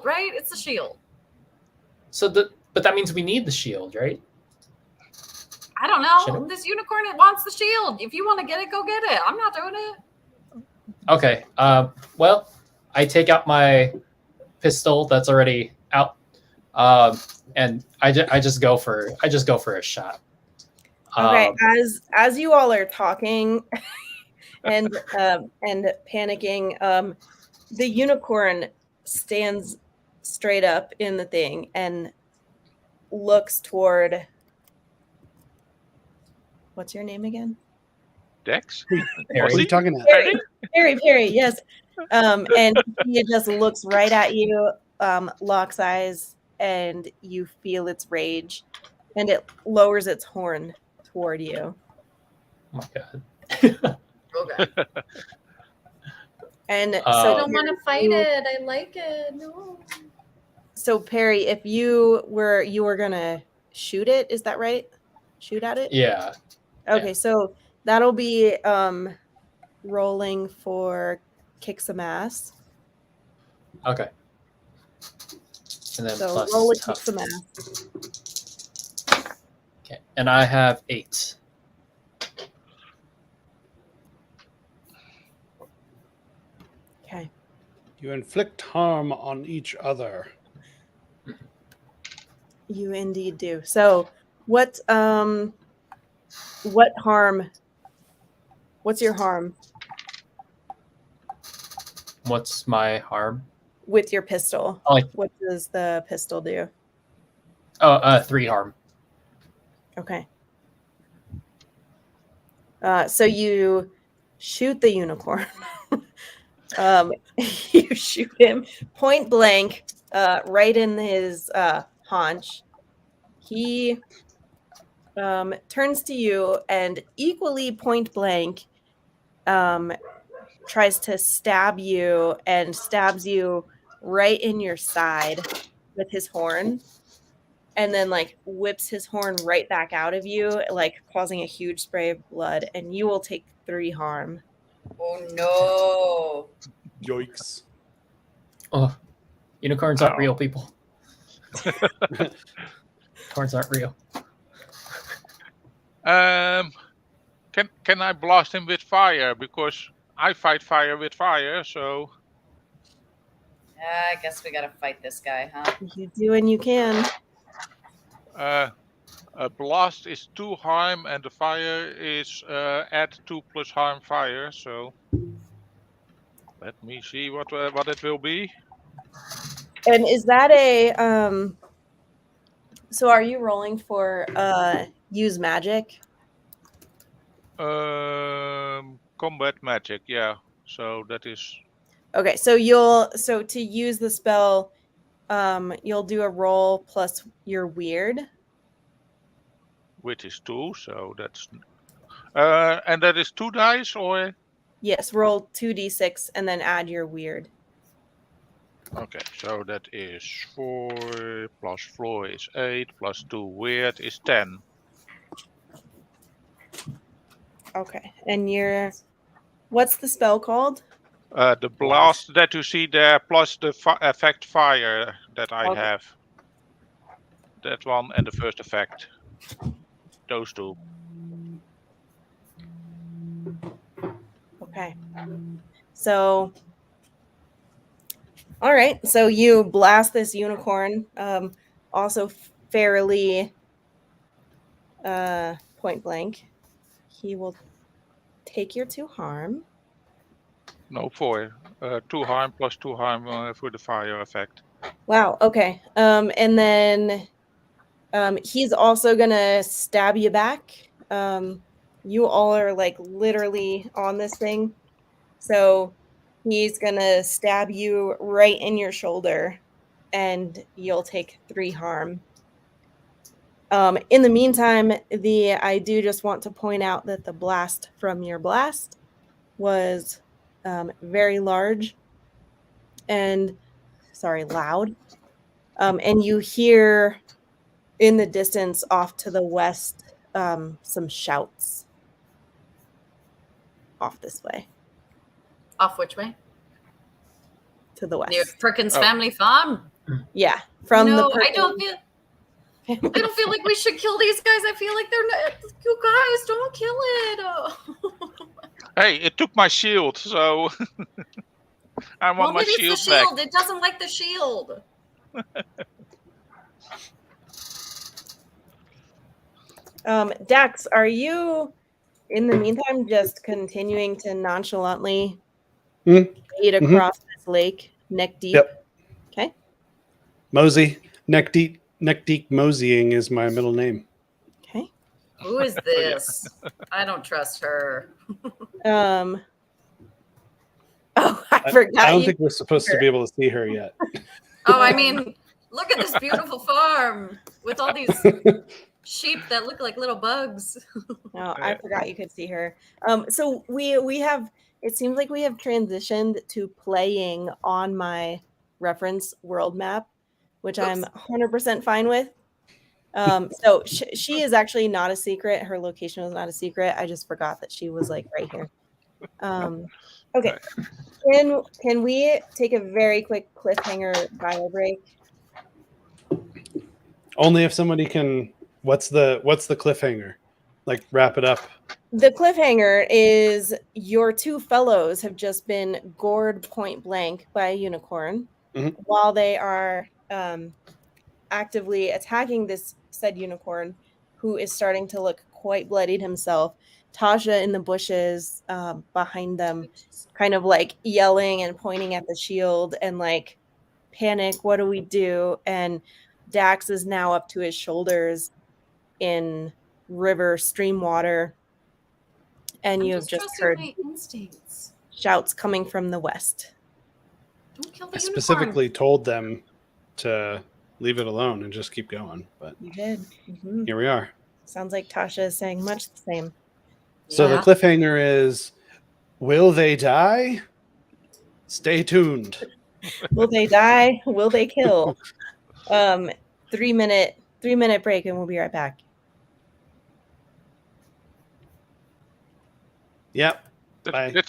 right? It's the shield. But that means we need the shield, right? I don't know. Shouldn't we? This unicorn wants the shield. If you want to get it, go get it. I'm not doing it. Okay. Well, I take out my pistol that's already out, and I just go for a shot. Okay, as you all are talking and panicking, the unicorn stands straight up in the thing and looks toward. What's your name again? Dex? What are you talking about? Perry, yes. And he just looks right at you, locks eyes, and you feel its rage, and it lowers its horn toward you. Oh my god. Okay. And I so don't want to fight it. I like it. No. So Perry, if you were gonna shoot it, is that right? Shoot at it? Yeah. Okay, so that'll be rolling for kick some ass. Okay. And then So plus roll a kick tough. some ass. Okay. And I have 8. Okay. You inflict harm on each other. You indeed do. So what harm? What's your harm What's my harm? with your pistol? Oh, like, What does the pistol do? 3 harm. Okay. So you shoot the unicorn. You shoot him point blank, right in his haunch. He turns to you and equally point blank tries to stab you and stabs you right in your side with his horn, and then like whips his horn right back out of you, like causing a huge spray of blood, and you will take 3 harm. Oh no. Yikes. Oh, unicorns aren't real, people. Unicorns aren't real. Can I blast him with fire? Because I fight fire with fire, so I guess we gotta fight this guy, huh? You do and you can. a blast is 2 harm and the fire is add 2 plus harm fire, so let me see what it will be. And is that a so are you rolling for use magic? Combat magic, yeah. So that is Okay, so to use the spell, you'll do a roll plus your weird. which is 2, so that's and that is 2 dice or Yes, roll 2d6 and then add your weird. okay, so that is 4 plus 4 is 8 plus 2 weird is 10. Okay, and what's the spell called? The blast that you see there plus the effect fire that I Okay. have. That one and the first effect. Those 2. Okay. So, all right. So you blast this unicorn, also fairly point blank. He will take your 2 harm. No, 4. 2 harm plus 2 harm for the fire effect. Wow. Okay. And then he's also gonna stab you back. You all are like literally on this thing. So he's gonna stab you right in your shoulder, and you'll take 3 harm. In the meantime, I do just want to point out that the blast from your blast was very large and loud. And you hear in the distance off to the west some shouts off this way, Off which way? to the Near west. Perkins Oh. Family Farm. Yeah, from the No, Perkins I don't feel like we should kill these guys. I feel like they're not. You guys, don't kill it. Oh. Hey, it took my shield, so I Well, want my maybe it's the shield back. shield. It doesn't like the shield. Dax, are you in the meantime just continuing to nonchalantly Mm, wade across this lake neck deep? Yep. Okay. Mosey, neck deep moseying is my middle name. Okay. Who is this? I don't trust her. Oh, I forgot. I don't think we're supposed to be able to see her yet. Oh, I mean, look at this beautiful farm with all these sheep that look like little bugs. No, I forgot you could see her. So we have. It seems like we have transitioned to playing on my reference world map, which I'm 100% fine with. So she is actually not a secret. Her location was not a secret. I just forgot that she was like right here. Okay. Can we take a very quick cliffhanger bio break? Only if somebody can. What's the cliffhanger? Like wrap it up. The cliffhanger is your 2 fellows have just been gored point blank by a unicorn while they are actively attacking this said unicorn, who is starting to look quite bloodied himself. Tasha in the bushes behind them, kind of like yelling and pointing at the shield and like, panic, what do we do? And Dax is now up to his shoulders in stream water. And you have just heard my instincts. shouts coming from the west. Don't kill the I unicorn. specifically told them to leave it alone and just keep going, but You did. here we are. Sounds like Tasha is saying much the same. So the cliffhanger is, will they die? Stay tuned. Will they die? Will they kill? 3-minute break and we'll be right back. Yep. Bye.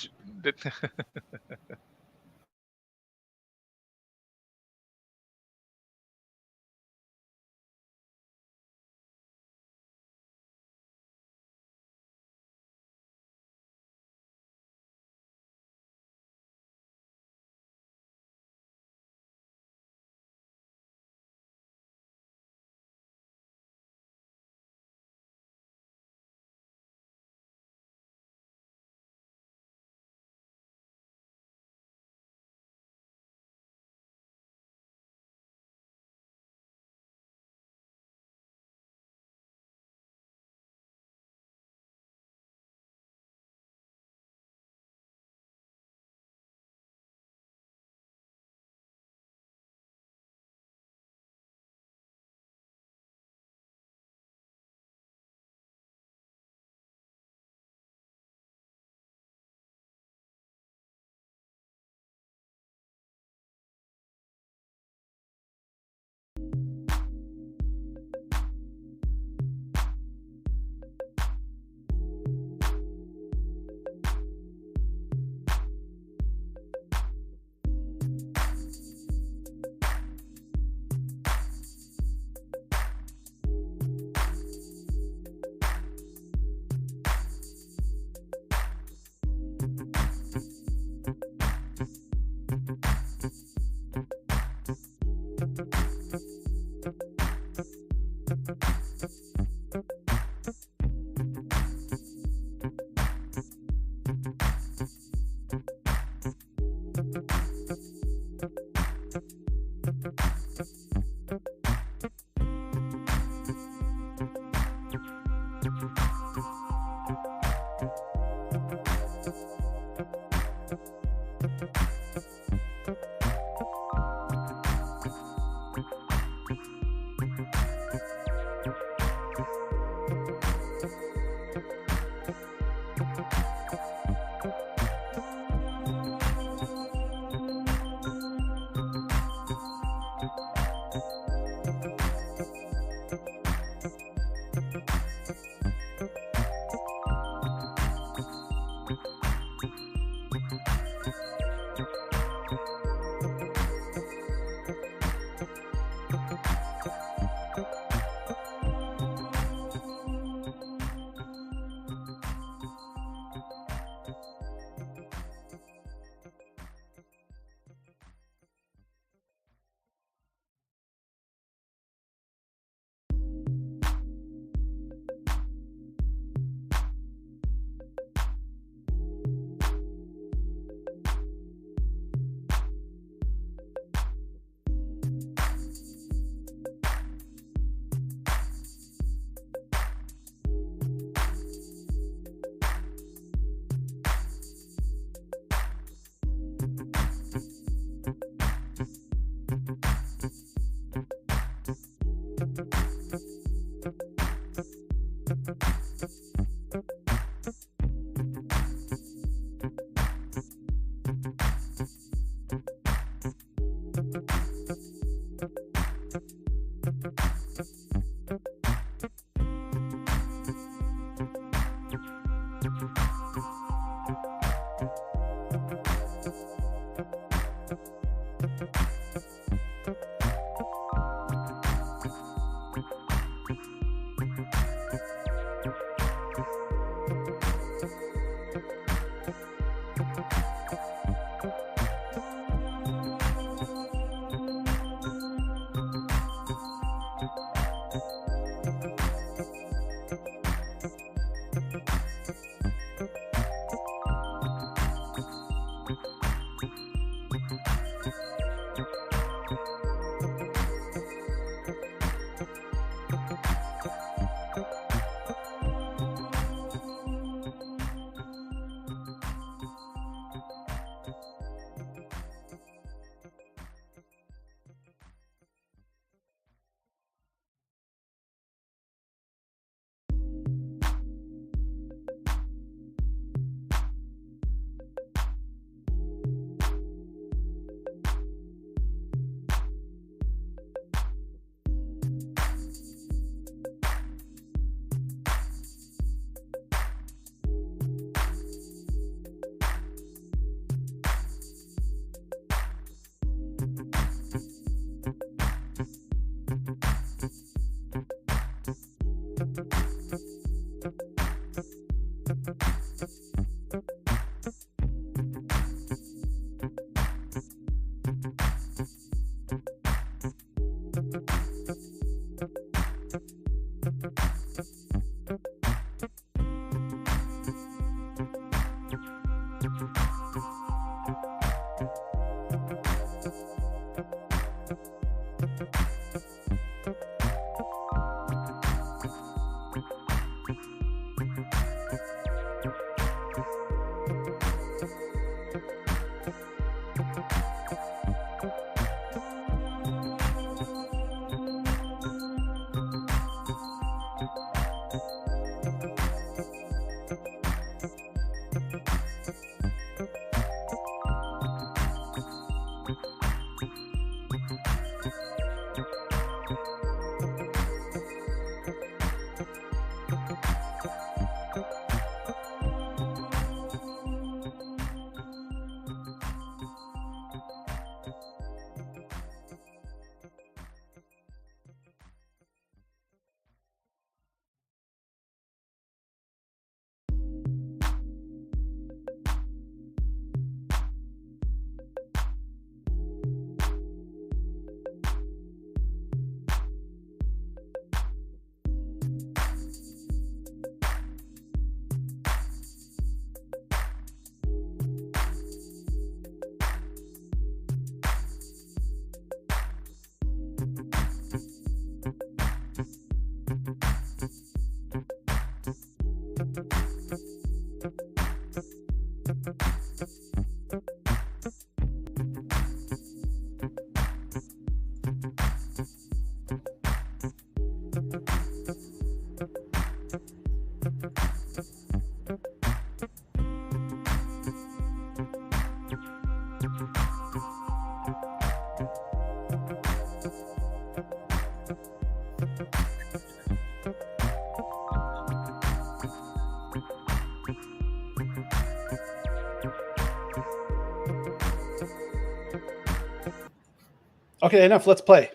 Okay, enough. Let's play.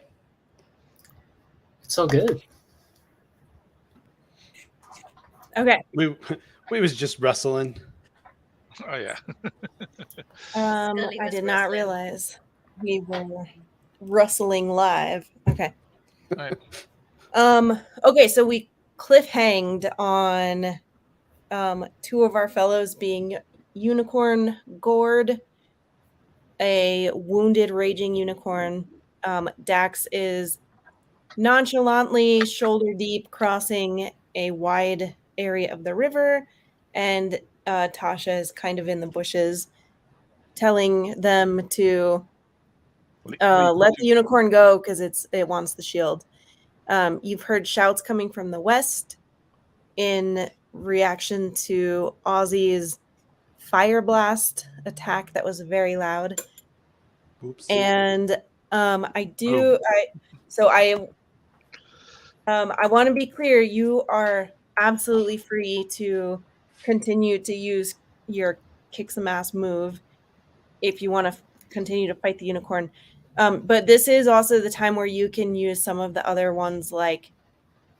It's so good. Okay. We was just wrestling. Oh yeah. Scully I was did not wrestling. realize we were rustling live. Okay. Right. Okay, so we cliffhanged on two of our fellows being unicorn gored, a wounded raging unicorn. Dax is nonchalantly shoulder deep crossing a wide area of the river, and Tasha is kind of in the bushes telling them to let the unicorn go because it wants the shield. You've heard shouts coming from the west in reaction to Ozzy's fire blast attack that was very loud. Oops. And I want to be clear, you are absolutely free to continue to use your kick some ass move if you want to continue to fight the unicorn. But this is also the time where you can use some of the other ones like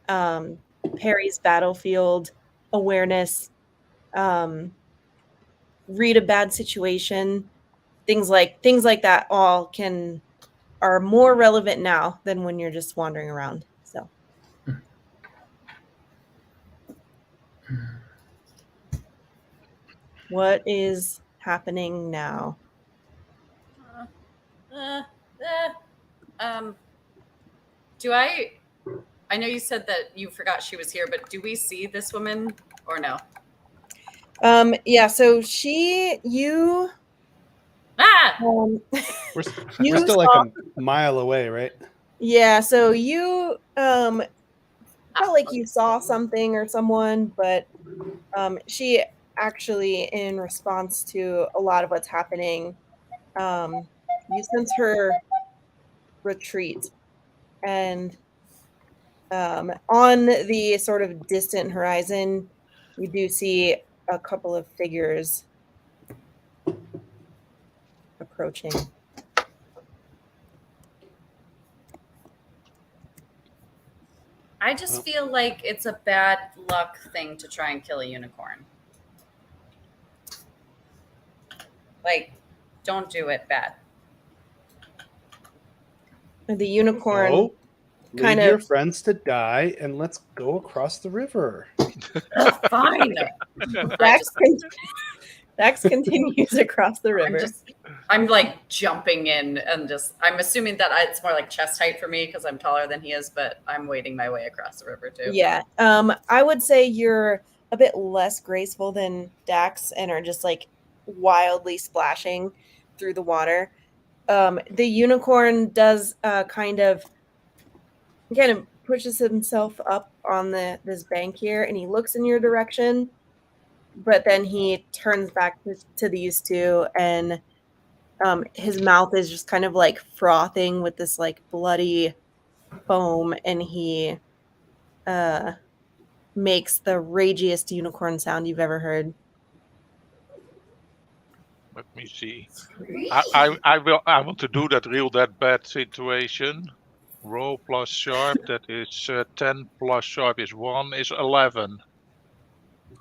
Perry's battlefield awareness, read a bad situation, things like that all are more relevant now than when you're just wandering around. So what is happening now? Do I know you said that you forgot she was here, but do we see this woman or no? Yeah, so you We're still like a mile away, right? Yeah, so you felt like you saw something or someone, but she actually, in response to a lot of what's happening, you sense her retreat. And on the sort of distant horizon, you do see a couple of figures approaching. I just feel like it's a bad luck thing to try and kill a unicorn. Like, don't do it, bad. The unicorn Oh, kind leave your of friends to die and let's go across the river. Fine. Dax continues across the river. I'm like jumping in and I'm assuming that it's more like chest height for me because I'm taller than he is, but I'm wading my way across the river too. Yeah. I would say you're a bit less graceful than Dax and are just like wildly splashing through the water. The unicorn does kind of pushes himself up on this bank here, and he looks in your direction, but then he turns back to these two, and his mouth is just kind of like frothing with this like bloody foam, and he makes the ragiest unicorn sound you've ever heard. Let me see. I want to do that bad situation. Roll plus sharp, that is 10 plus sharp is 1, is 11.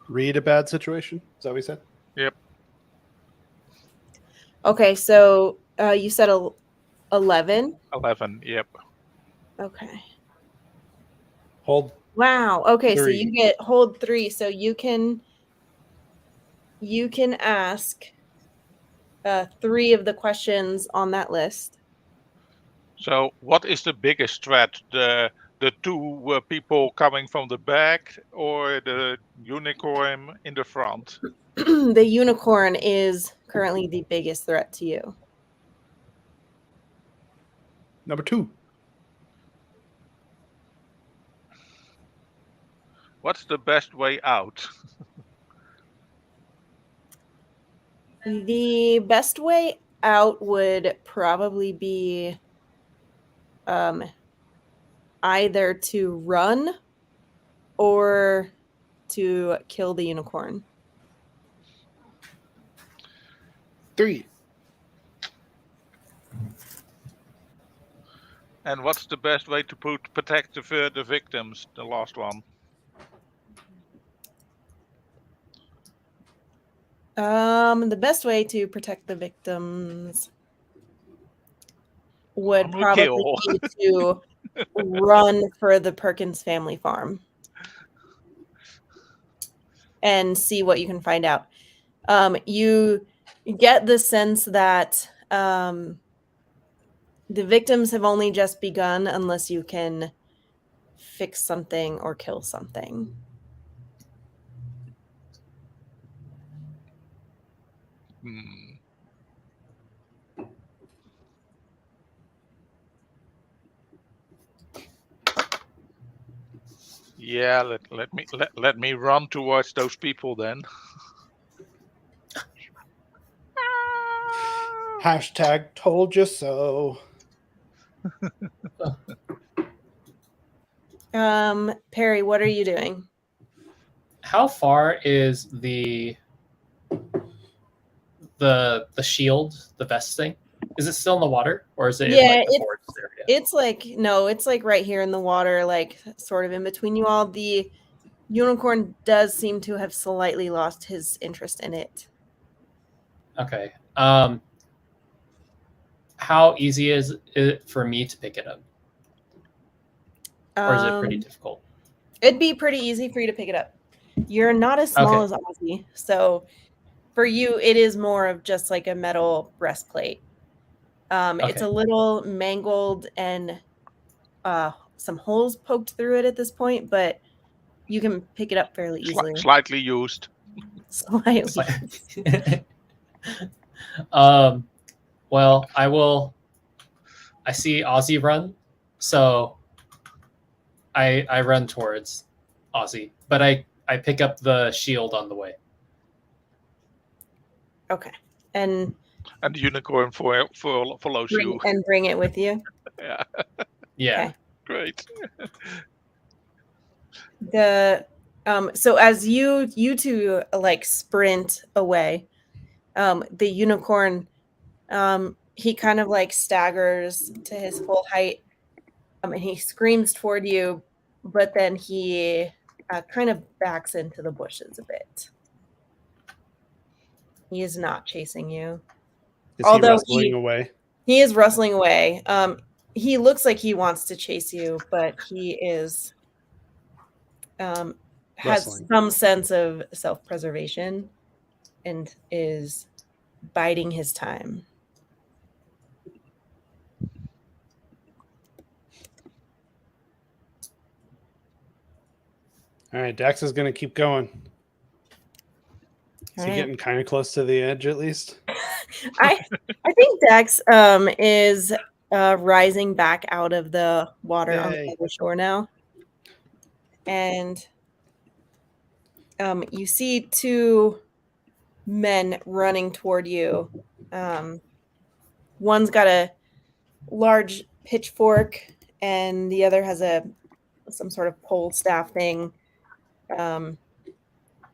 Read a bad situation? Is that what we said? Yep. Okay, so you said 11? 11, yep. Okay. Hold. Wow. Okay, 3. so you get hold 3. So you can ask 3 of the questions on that list. So what is the biggest threat? The two people coming from the back or the unicorn in the front? The unicorn is currently the biggest threat to you. Number 2. What's the best way out? The best way out would probably be either to run or to kill the unicorn. 3. And what's the best way to protect the victims? The last one. The best way to protect the victims would Normal probably kill. be to run for the Perkins family farm and see what you can find out. You get the sense that the victims have only just begun unless you can fix something or kill something. Yeah, let me run towards those people then. Hashtag told you so. Perry, what are you doing? How far is the shield, the vest thing? Is it still in the water, or is it in like the forest area? It's like right here in the water, like sort of in between you all. The unicorn does seem to have slightly lost his interest in it. Okay. How easy is it for me to pick it up? Or is it pretty difficult? It'd be pretty easy for you to pick it up. You're not as small as Ozzy, so for you, it is more of just like a metal breastplate. It's a little mangled and some holes poked through it at this point, but you can pick it up fairly easily. Slightly used. Slightly. Well, I see Ozzy run, so I run towards Ozzy, but I pick up the shield on the way. Okay. And the unicorn follows you. And bring it with you? Yeah. Yeah. Okay. Great. So as you two like sprint away, the unicorn he kind of like staggers to his full height, and he screams toward you, but then he kind of backs into the bushes a bit. He is not chasing you. Is he rustling away? He is rustling away. He looks like he wants to chase you, but he is has Rustling. some sense of self-preservation and is biding his time. All right, Dax is going to keep going. Is he getting kind of close to the edge at least? I think Dax is rising back out of the water on the other shore now. And you see two men running toward you. One's got a large pitchfork and the other has some sort of pole staff thing.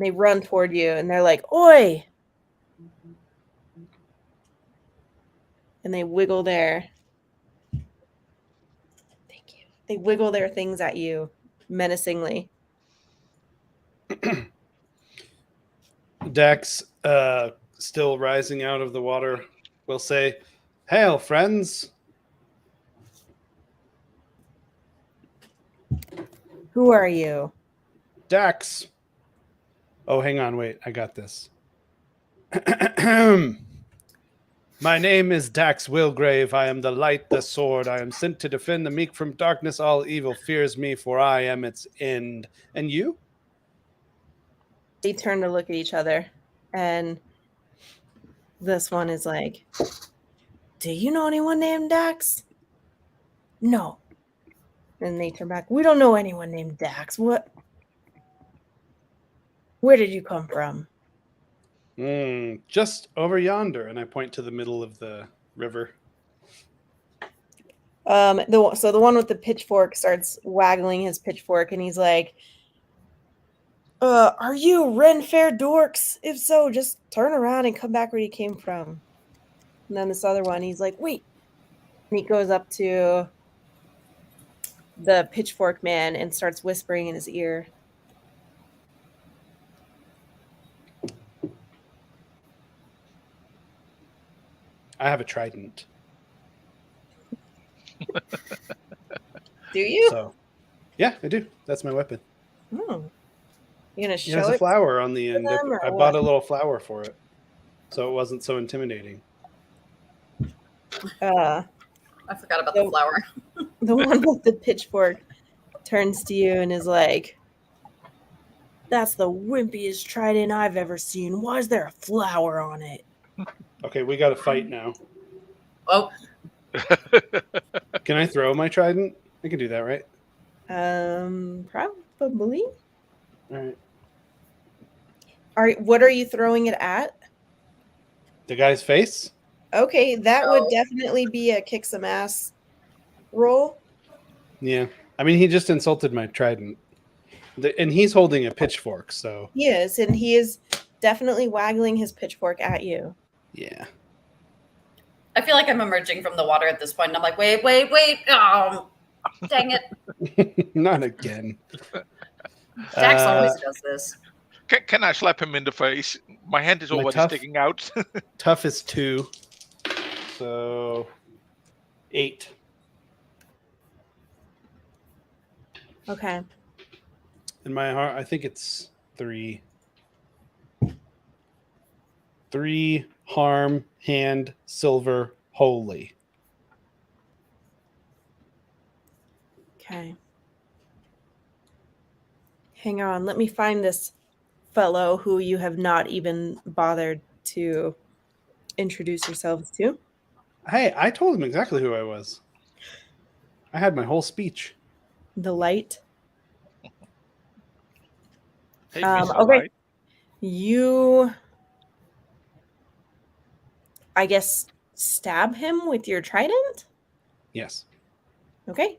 They run toward you and they're like, "Oi!" And they wiggle their They wiggle their things at you menacingly. Dax, still rising out of the water, will say, "Hail, friends." Who are you? Dax. Oh, hang on, wait, I got this. My name is Dax Wilgrave. I am the light, the sword. I am sent to defend the meek from darkness. All evil fears me, for I am its end. And you? They turn to look at each other, and this one is like, "Do you know anyone named Dax?" "No." And they turn back. "We don't know anyone named Dax. What? Where did you come from?" Just over yonder. And I point to the middle of the river. So the one with the pitchfork starts waggling his pitchfork, and he's like, "Are you Ren Fair dorks? If so, just turn around and come back where you came from." And then this other one, he's like, "Wait." And he goes up to the pitchfork man and starts whispering in his ear. I have a trident. Do you? So, yeah, I do. That's my weapon. Oh. You gonna It show has a it? flower on the end. them, or I what? bought a little flower for it, so it wasn't so intimidating. Uh, I forgot about the So- flower. the one with the pitchfork turns to you and is like, "That's the wimpiest trident I've ever seen. Why is there a flower on it?" Okay, we got to fight now. Oh, Can I throw my trident? I can do that, right? Probably. All right. What are you throwing it at? The guy's face? Okay, that No. would definitely be a kick some ass roll. Yeah. I mean, he just insulted my trident. And he's holding a pitchfork, so He is, and he is definitely waggling his pitchfork at you. yeah. I feel like I'm emerging from the water at this point. And I'm like, wait. Oh, dang it. Not again. Dax always does this. Can I slap him in the face? My hand is My already tough- sticking out. Tough is 2. So 8. Okay. In my heart, I think it's 3. 3 harm, hand, silver, holy. Okay. Hang on. Let me find this fellow who you have not even bothered to introduce yourselves to. Hey, I told him exactly who I was. I had my whole speech. The light. Hey, Okay. Mr. Light. You, I guess, stab him with your trident? Yes. Okay.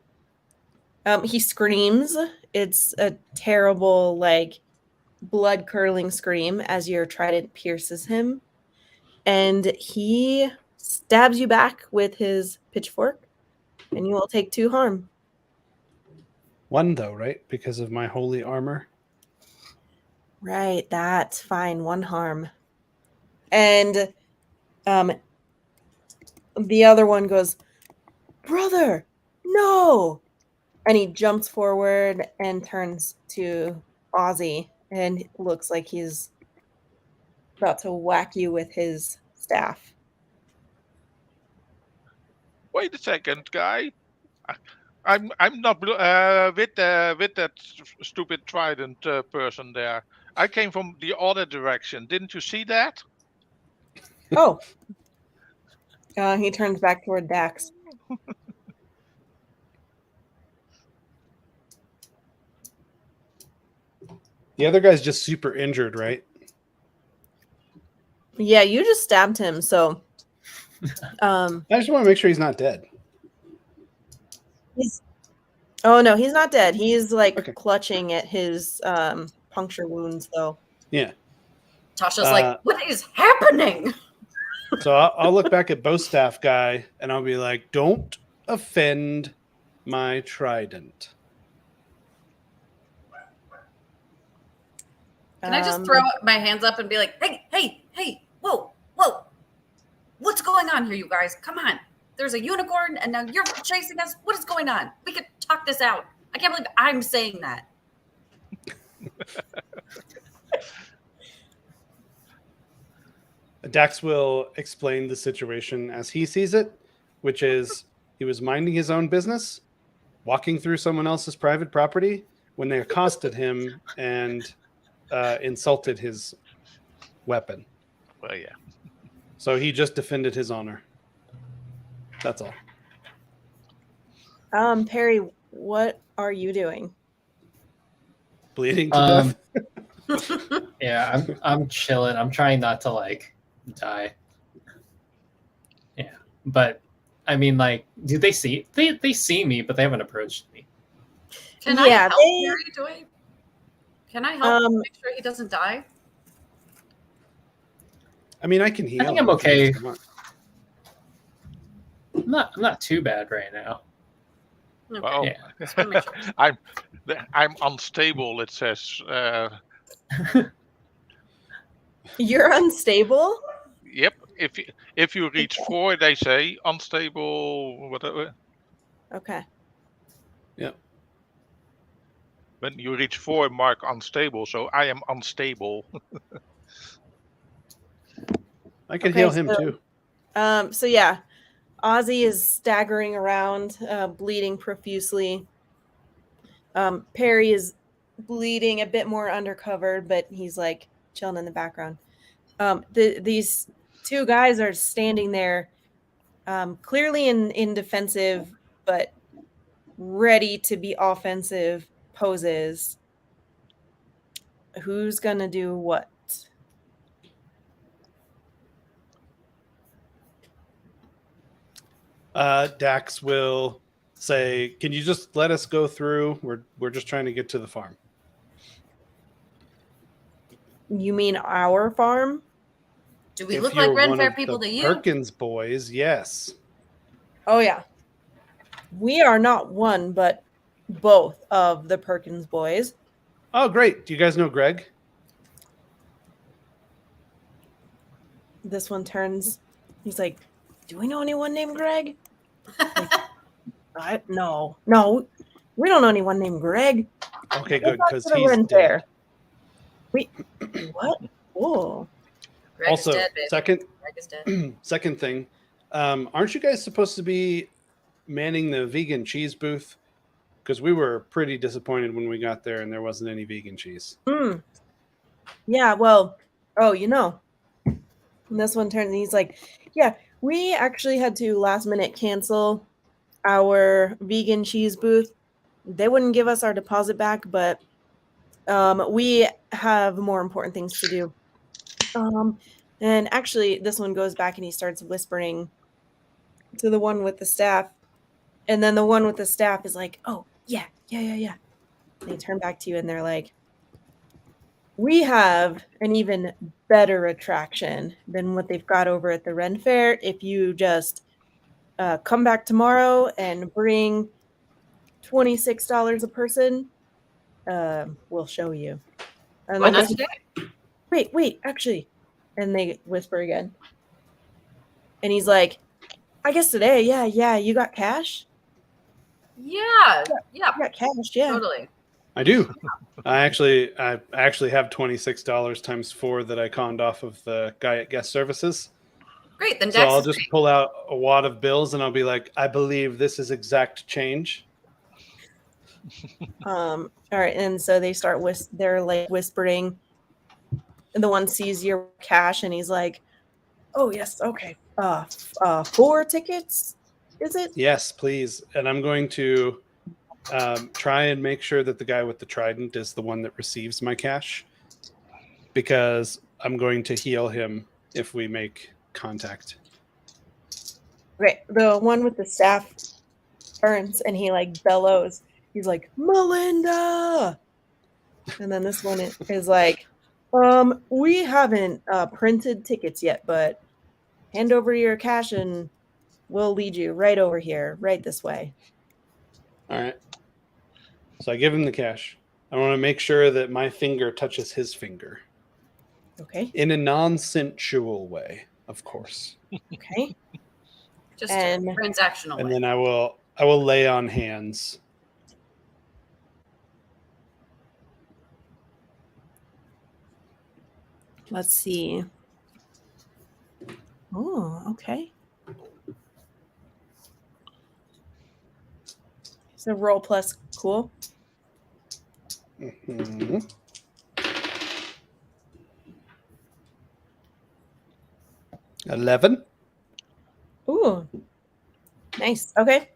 He screams. It's a terrible, like, blood curdling scream as your trident pierces him. And he stabs you back with his pitchfork, and you will take 2 harm. 1 though, right? Because of my holy armor. Right, that's fine. 1 harm. And the other one goes, "Brother, no!" And he jumps forward and turns to Ozzy and looks like he's about to whack you with his staff. Wait a second, guy. I'm not with that stupid trident person there. I came from the other direction. Didn't you see that? Oh. He turns back toward Dax. The other guy's just super injured, right? Yeah, you just stabbed him, so I just want to make sure he's not dead. oh no, he's not dead. He's like Okay. clutching at his puncture wounds though. Yeah. Tasha's like, what is happening? So I'll look back at Bowstaff guy and I'll be like, don't offend my trident. Can I just throw my hands up and be like, hey, whoa. What's going on here, you guys? Come on. There's a unicorn and now you're chasing us. What is going on? We could talk this out. I can't believe I'm saying that. Dax will explain the situation as he sees it, which is he was minding his own business, walking through someone else's private property when they accosted him and insulted his weapon. Well, yeah. So he just defended his honor. That's all. Perry, what are you doing? Bleeding to death. Yeah, I'm chilling. I'm trying not to like die. Yeah, but I mean, like, do they see? They see me, but they haven't approached me. Can I Yeah, help Harry? Can I help make sure he doesn't die? I mean, I can heal. I think I'm him if you okay. guys want. I'm not too bad right now. Okay. Well, Yeah. Just wanna make sure. I'm unstable. It says. You're unstable. Yep. If you reach 4, they say unstable. Whatever. Okay. When you reach 4, mark unstable. So I am unstable. I could Okay, heal him so- too. So yeah, Ozzy is staggering around, bleeding profusely. Perry is bleeding a bit more undercover, but he's like chilling in the background. These two guys are standing there, clearly in defensive, but ready to be offensive poses. Who's gonna do what? Dax will say, "Can you just let us go through? We're just trying to get to the farm." You mean our farm? Do we If look like you're Ren one Fair of people the to you? Perkins boys, yes. Oh yeah. We are not one, but both of the Perkins boys. Oh, great. Do you guys know Greg? This one turns. He's like, "Do we know anyone named Greg?" Like, no, we don't know anyone named Greg. Okay, We'll good, talk because to the he's Ren dead. Fair. Wait, what? Oh, Greg Also, is dead, baby. Greg is dead. second thing, aren't you guys supposed to be manning the vegan cheese booth? Because we were pretty disappointed when we got there and there wasn't any vegan cheese. yeah. Well, oh, And this one turns and he's like, "Yeah, we actually had to last minute cancel our vegan cheese booth. They wouldn't give us our deposit back, but we have more important things to do." And actually, this one goes back and he starts whispering to the one with the staff. And then the one with the staff is like, "Oh, yeah. And they turn back to you and they're like, "We have an even better attraction than what they've got over at the Ren Fair. If you just come back tomorrow and bring $26 a person, we'll show you." And Why then not this- today? wait, actually. And they whisper again. And he's like, "I guess today, yeah, you got cash? Yeah. You got cash, yeah." Totally. I do. I actually have $26 times 4 that I conned off of the guy at guest services. Great. Then So Dax I'll is just great. pull out a wad of bills and I'll be like, "I believe this is exact change." All right, and so they start they're like whispering, and the one sees your cash and he's like, "Oh yes, okay. 4 tickets, is it?" Yes, please. And I'm going to try and make sure that the guy with the trident is the one that receives my cash, because I'm going to heal him if we make contact. Great. The one with the staff turns and he like bellows. He's like, "Melinda!" And then this one is like, "We haven't printed tickets yet, but hand over your cash and we'll lead you right over here, right this way." All right. So I give him the cash. I want to make sure that my finger touches his finger Okay. in a non-sensual way, of course. Okay. Just And- a transactional And way. then I will lay on hands. Let's see. Oh, okay. So roll plus cool. Mhm. $11. Ooh. Nice. Okay.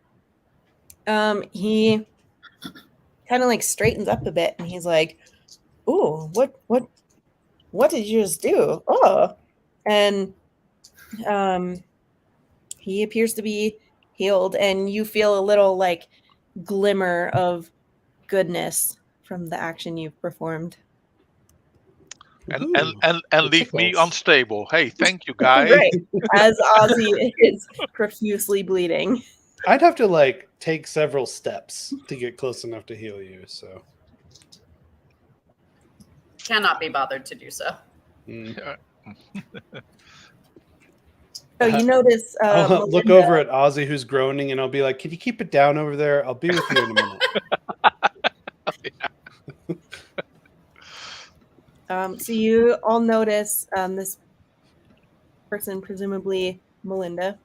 He kind of like straightens up a bit and he's like, "Ooh, what did you just do?" Oh. And he appears to be healed and you feel a little like glimmer of goodness from the action you've performed. And Ooh. leave me tickles. unstable. Hey, thank you, guy. Right. As Ozzy is profusely bleeding. I'd have to like take several steps to get close enough to heal you. So Cannot be bothered to do so. Oh, you notice I'll look Melinda- over at Ozzy who's groaning, and I'll be like, "Can you keep it down over there? I'll be with you in a minute." So you all notice this person, presumably Melinda.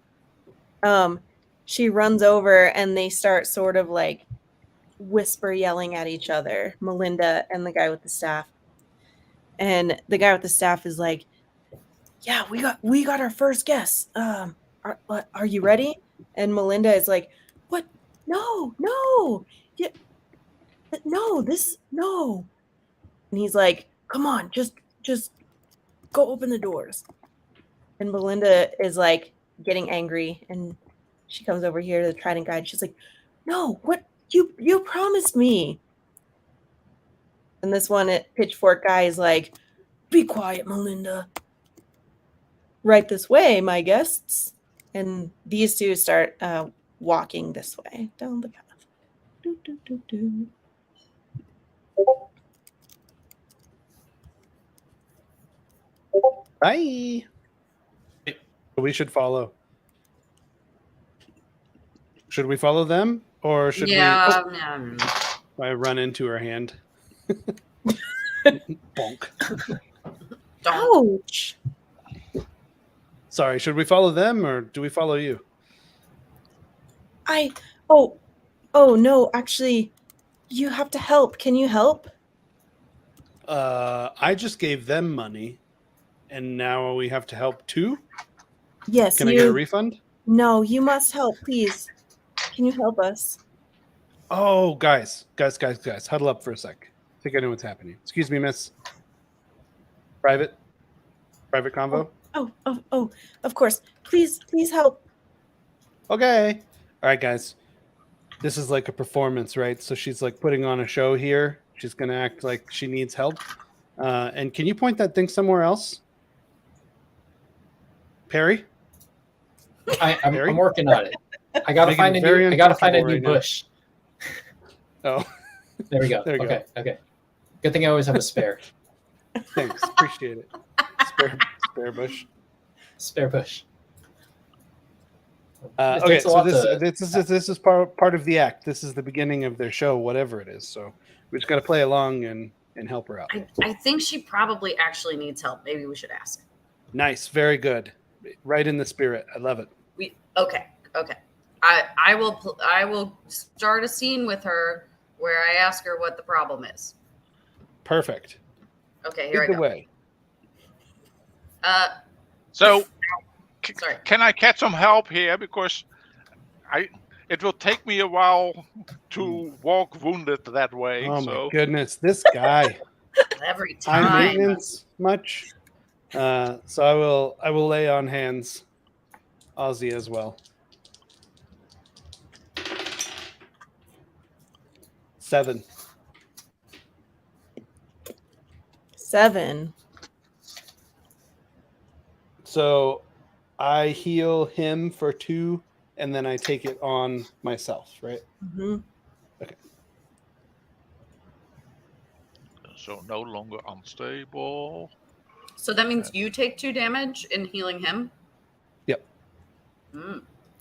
She runs over and they start sort of like whisper yelling at each other, Melinda and the guy with the staff. And the guy with the staff is like, "Yeah, we got our first guest. Are you ready?" And Melinda is like, "What? No, yeah, no." And he's like, "Come on, just go open the doors." And Melinda is like getting angry, and she comes over here to the Trident guide. She's like, "No, what you promised me." And this one pitchfork guy is like, "Be quiet, Melinda. Right this way, my guests." And these two start walking this way down the path. Do, do, do, do. Bye. We should follow. Should we follow them, or should Yeah. we? I run into her hand. Bonk. Ouch. Sorry, should we follow them or do we follow you? Oh no, actually, you have to help. Can you help? I just gave them money, and now we have to help too. Yes, Can I get a refund? No, you must help, please. Can you help us? Oh, guys, huddle up for a sec. I think I know what's happening. Excuse me, miss. Private convo. Oh, of course. Please help. Okay. All right, guys. This is like a performance, right? So she's like putting on a show here. She's going to act like she needs help. And can you point that thing somewhere else? Perry? I'm working on it. I gotta find a new bush. Oh, there we go. There you go. Okay. Good thing I always have a spare. Thanks. Appreciate it. Spare bush. Spare bush. Okay, so this is part of the act. This is the beginning of their show, whatever it is. So we just got to play along and help her out. I think she probably actually needs help. Maybe we should ask. Nice, very good. Right in the spirit. I love it. Okay. I will start a scene with her where I ask her what the problem is. Perfect. Okay, here I Lead the go. way. So, Sorry. can I get some help here? Because it will take me a while to walk wounded that way. Oh so. my goodness, this guy. Every High time. maintenance much. So I will lay on hands Ozzy as well. 7. 7. So I heal him for 2, and then I take it on myself, right? Mm-hmm. Okay. So no longer unstable. So that means you take 2 damage in healing him? Yep.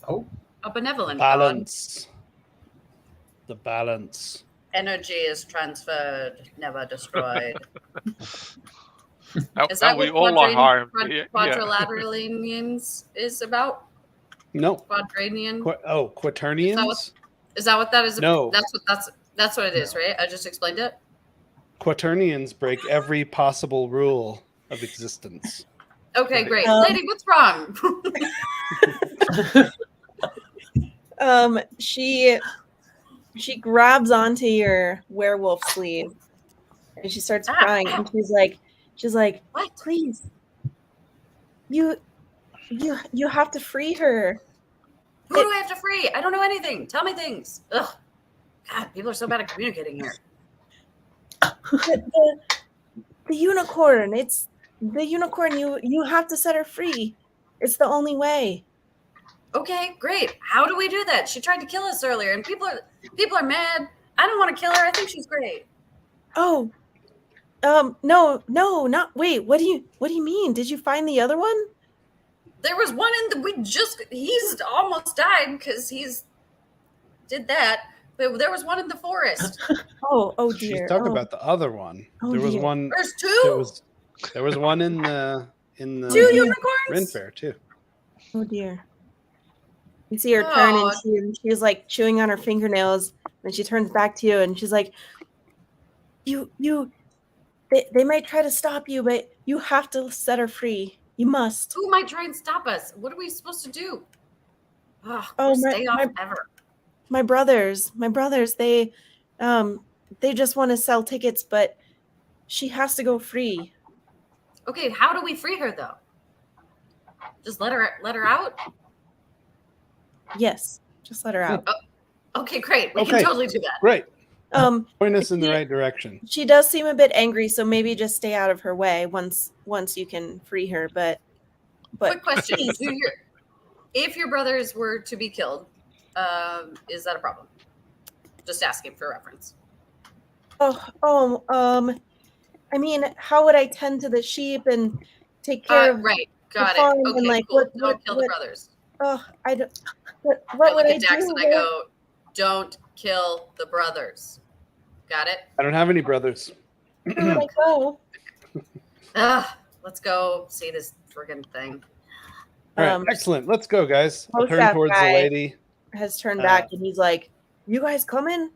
Oh. A benevolent Balance. The balance. Energy is transferred, never destroyed. Now, Is that we what all are harmed. quadrilateralians is about? No. Quadranian? Quaternians? Is that what that is? No. That's what it is, right? I just explained it. Quaternians break every possible rule of existence. Okay, great. Lady, what's wrong? She grabs onto your werewolf sleeve and she starts crying and she's like, What? Please, you have to free her. Who do I have to free? I don't know anything. Tell me things. Ugh. God, people are so bad at communicating here. The unicorn. It's the unicorn. You have to set her free. It's the only way. Okay, great. How do we do that? She tried to kill us earlier, and people are mad. I don't want to kill her. I think she's great. Oh, no, not wait. What do you mean? Did you find the other one? There was one he's almost died because he's did that. But there was one in the forest. Oh She's dear. talking about the other one. Oh, There was dear. one. There's two. There was one in the Two unicorns. Ren Fair too. Oh dear. You see her turn Oh. and she's like chewing on her fingernails, and she turns back to you and she's like, they might try to stop you, but you have to set her free. You must. Who might try and stop us? What are we supposed to do? Oh, Oh, stay off ever. My brothers, they just want to sell tickets, but she has to go free. Okay, how do we free her though? Just let her out? Yes, just let her out. Okay, great. We Okay. can totally do that. Great. Um, Point us in the right direction. she does seem a bit angry, so maybe just stay out of her way once you can free her. But Quick question: if your brothers were to be killed, is that a problem? Just asking for reference. I mean, how would I tend to the sheep and take care of? Right, got it. farm Okay, and, like, cool. what- Don't kill the what- brothers. Oh, I don't. What I would look I at Dax do? and I go, "Don't kill the brothers." Got it. I don't have any brothers. Where would I go? Let's go see this friggin' thing. All right, excellent. Let's go, guys. I'll turn Most towards the guy- lady. Has turned back and he's like, "You guys coming?"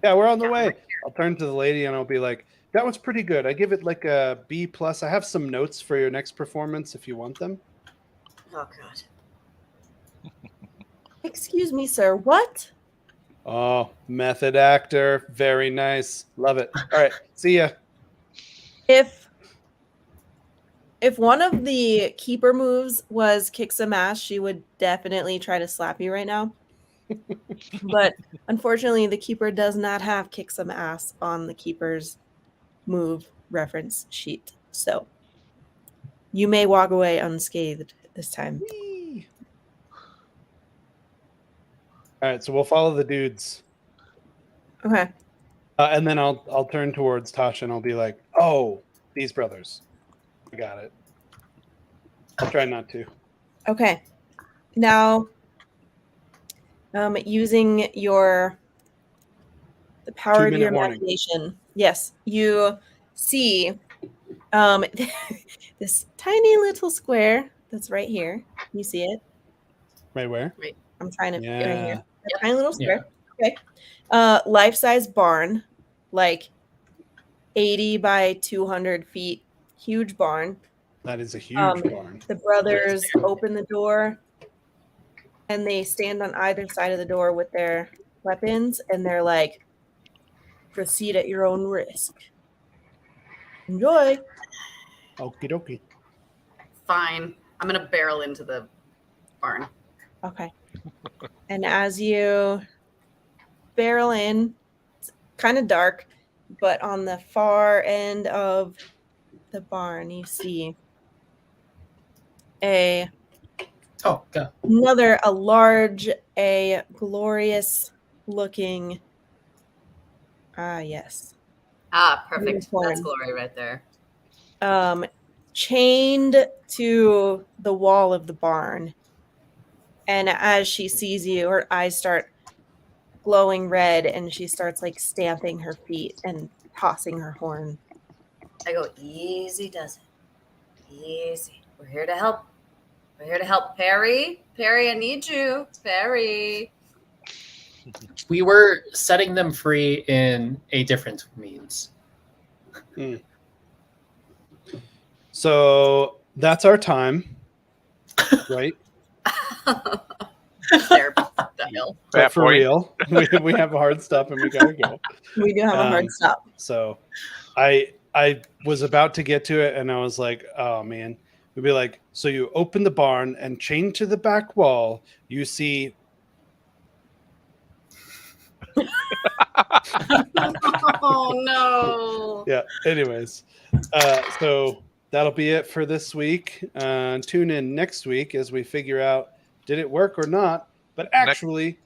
Yeah, we're on the Yeah, way. right here. I'll turn to the lady and I'll be like, "That was pretty good. I give it like a B plus. I have some notes for your next performance if you want them." Oh god. Excuse me, sir. What? Oh, method actor. Very nice. Love it. All right. See ya. If one of the keeper moves was kick some ass, she would definitely try to slap you right now. But unfortunately, the keeper does not have kick some ass on the keeper's move reference sheet. So you may walk away unscathed this time. Whee! All right, so we'll follow the dudes. Okay. And then I'll turn towards Tasha and I'll be like, "Oh, these brothers. I got it." I'll try not to. Okay. Now, using the power of your 2-minute warning. imagination, yes, you see this tiny little square that's right here. You see it? Right where? I'm trying to right Yeah. here. A tiny little square. Okay. Life-size barn, like 80 by 200 feet, huge barn. That is a huge barn. The brothers open the door and they stand on either side of the door with their weapons and they're like, "Proceed at your own risk. Enjoy." Okie dokie. Fine. I'm gonna barrel into the barn. Okay. And as you barrel in, it's kind of dark, but on the far end of the barn, you see a large, glorious looking. Yes. Perfect. Unicorn. That's glory right there. Chained to the wall of the barn. And as she sees you, her eyes start glowing red and she starts like stamping her feet and tossing her horn. I go, easy does it. Easy. We're here to help. We're here to help. Perry. Perry, I need you. Perry. We were setting them free in a different means. So that's our time, right? There, the hell. But for real, we have a hard stop and we gotta go. We do have a hard stop. So I was about to get to it and I was like, oh man. We'd be like, so you open the barn and chained to the back wall, you see Oh no. yeah. Anyways, so that'll be it for this week. Tune in next week as we figure out did it work or not? But actually,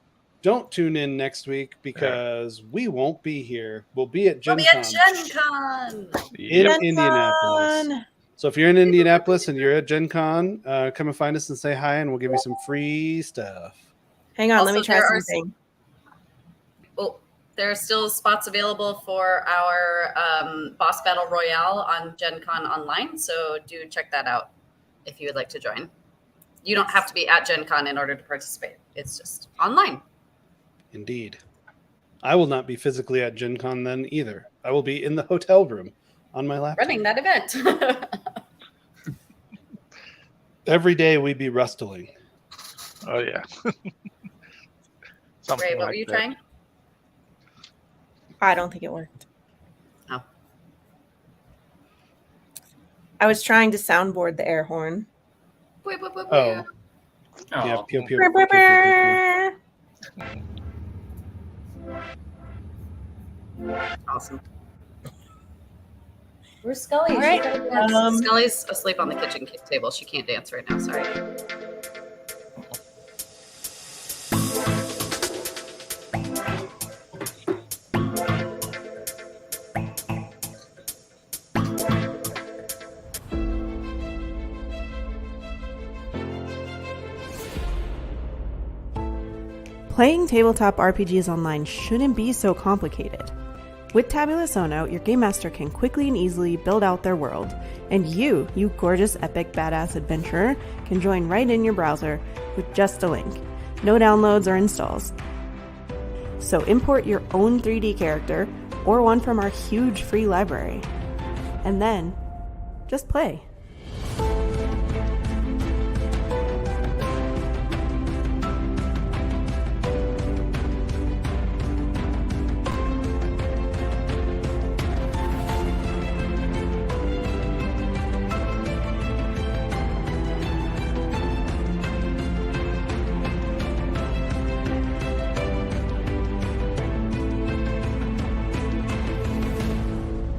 don't tune in next week because we won't be here. We'll be at Gen We'll be Con at Gen Con. in Yep. Indianapolis. So if you're in Indianapolis and you're at Gen Con, come and find us and say hi, and we'll give you some free stuff. Hang on, let Also, me try there are something. Oh, there are still spots available for our boss battle royale on Gen Con Online. So do check that out if you would like to join. You don't have to be at Gen Con in order to participate. It's just online. Indeed. I will not be physically at Gen Con then either. I will be in the hotel room on my laptop. Running that event. Every day we be rustling. Oh yeah. Something Ray, what like were you that. trying? I don't think it worked. Oh. I was trying to soundboard the air horn. Wait, wait, wait, Oh. wait. Yeah, Oh, pew, pew, pew, pew, pew, pew. Awesome. Where's Scully? All right, She's gotta dance. um, Scully's asleep on the kitchen table. She can't dance right now. Sorry. Playing tabletop RPGs online shouldn't be so complicated. With Tabula Sono, your game master can quickly and easily build out their world, and you gorgeous epic badass adventurer, can join right in your browser with just a link. No downloads or installs. So import your own 3D character or one from our huge free library, and then just play.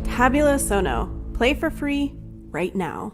Tabula Sono. Play for free right now.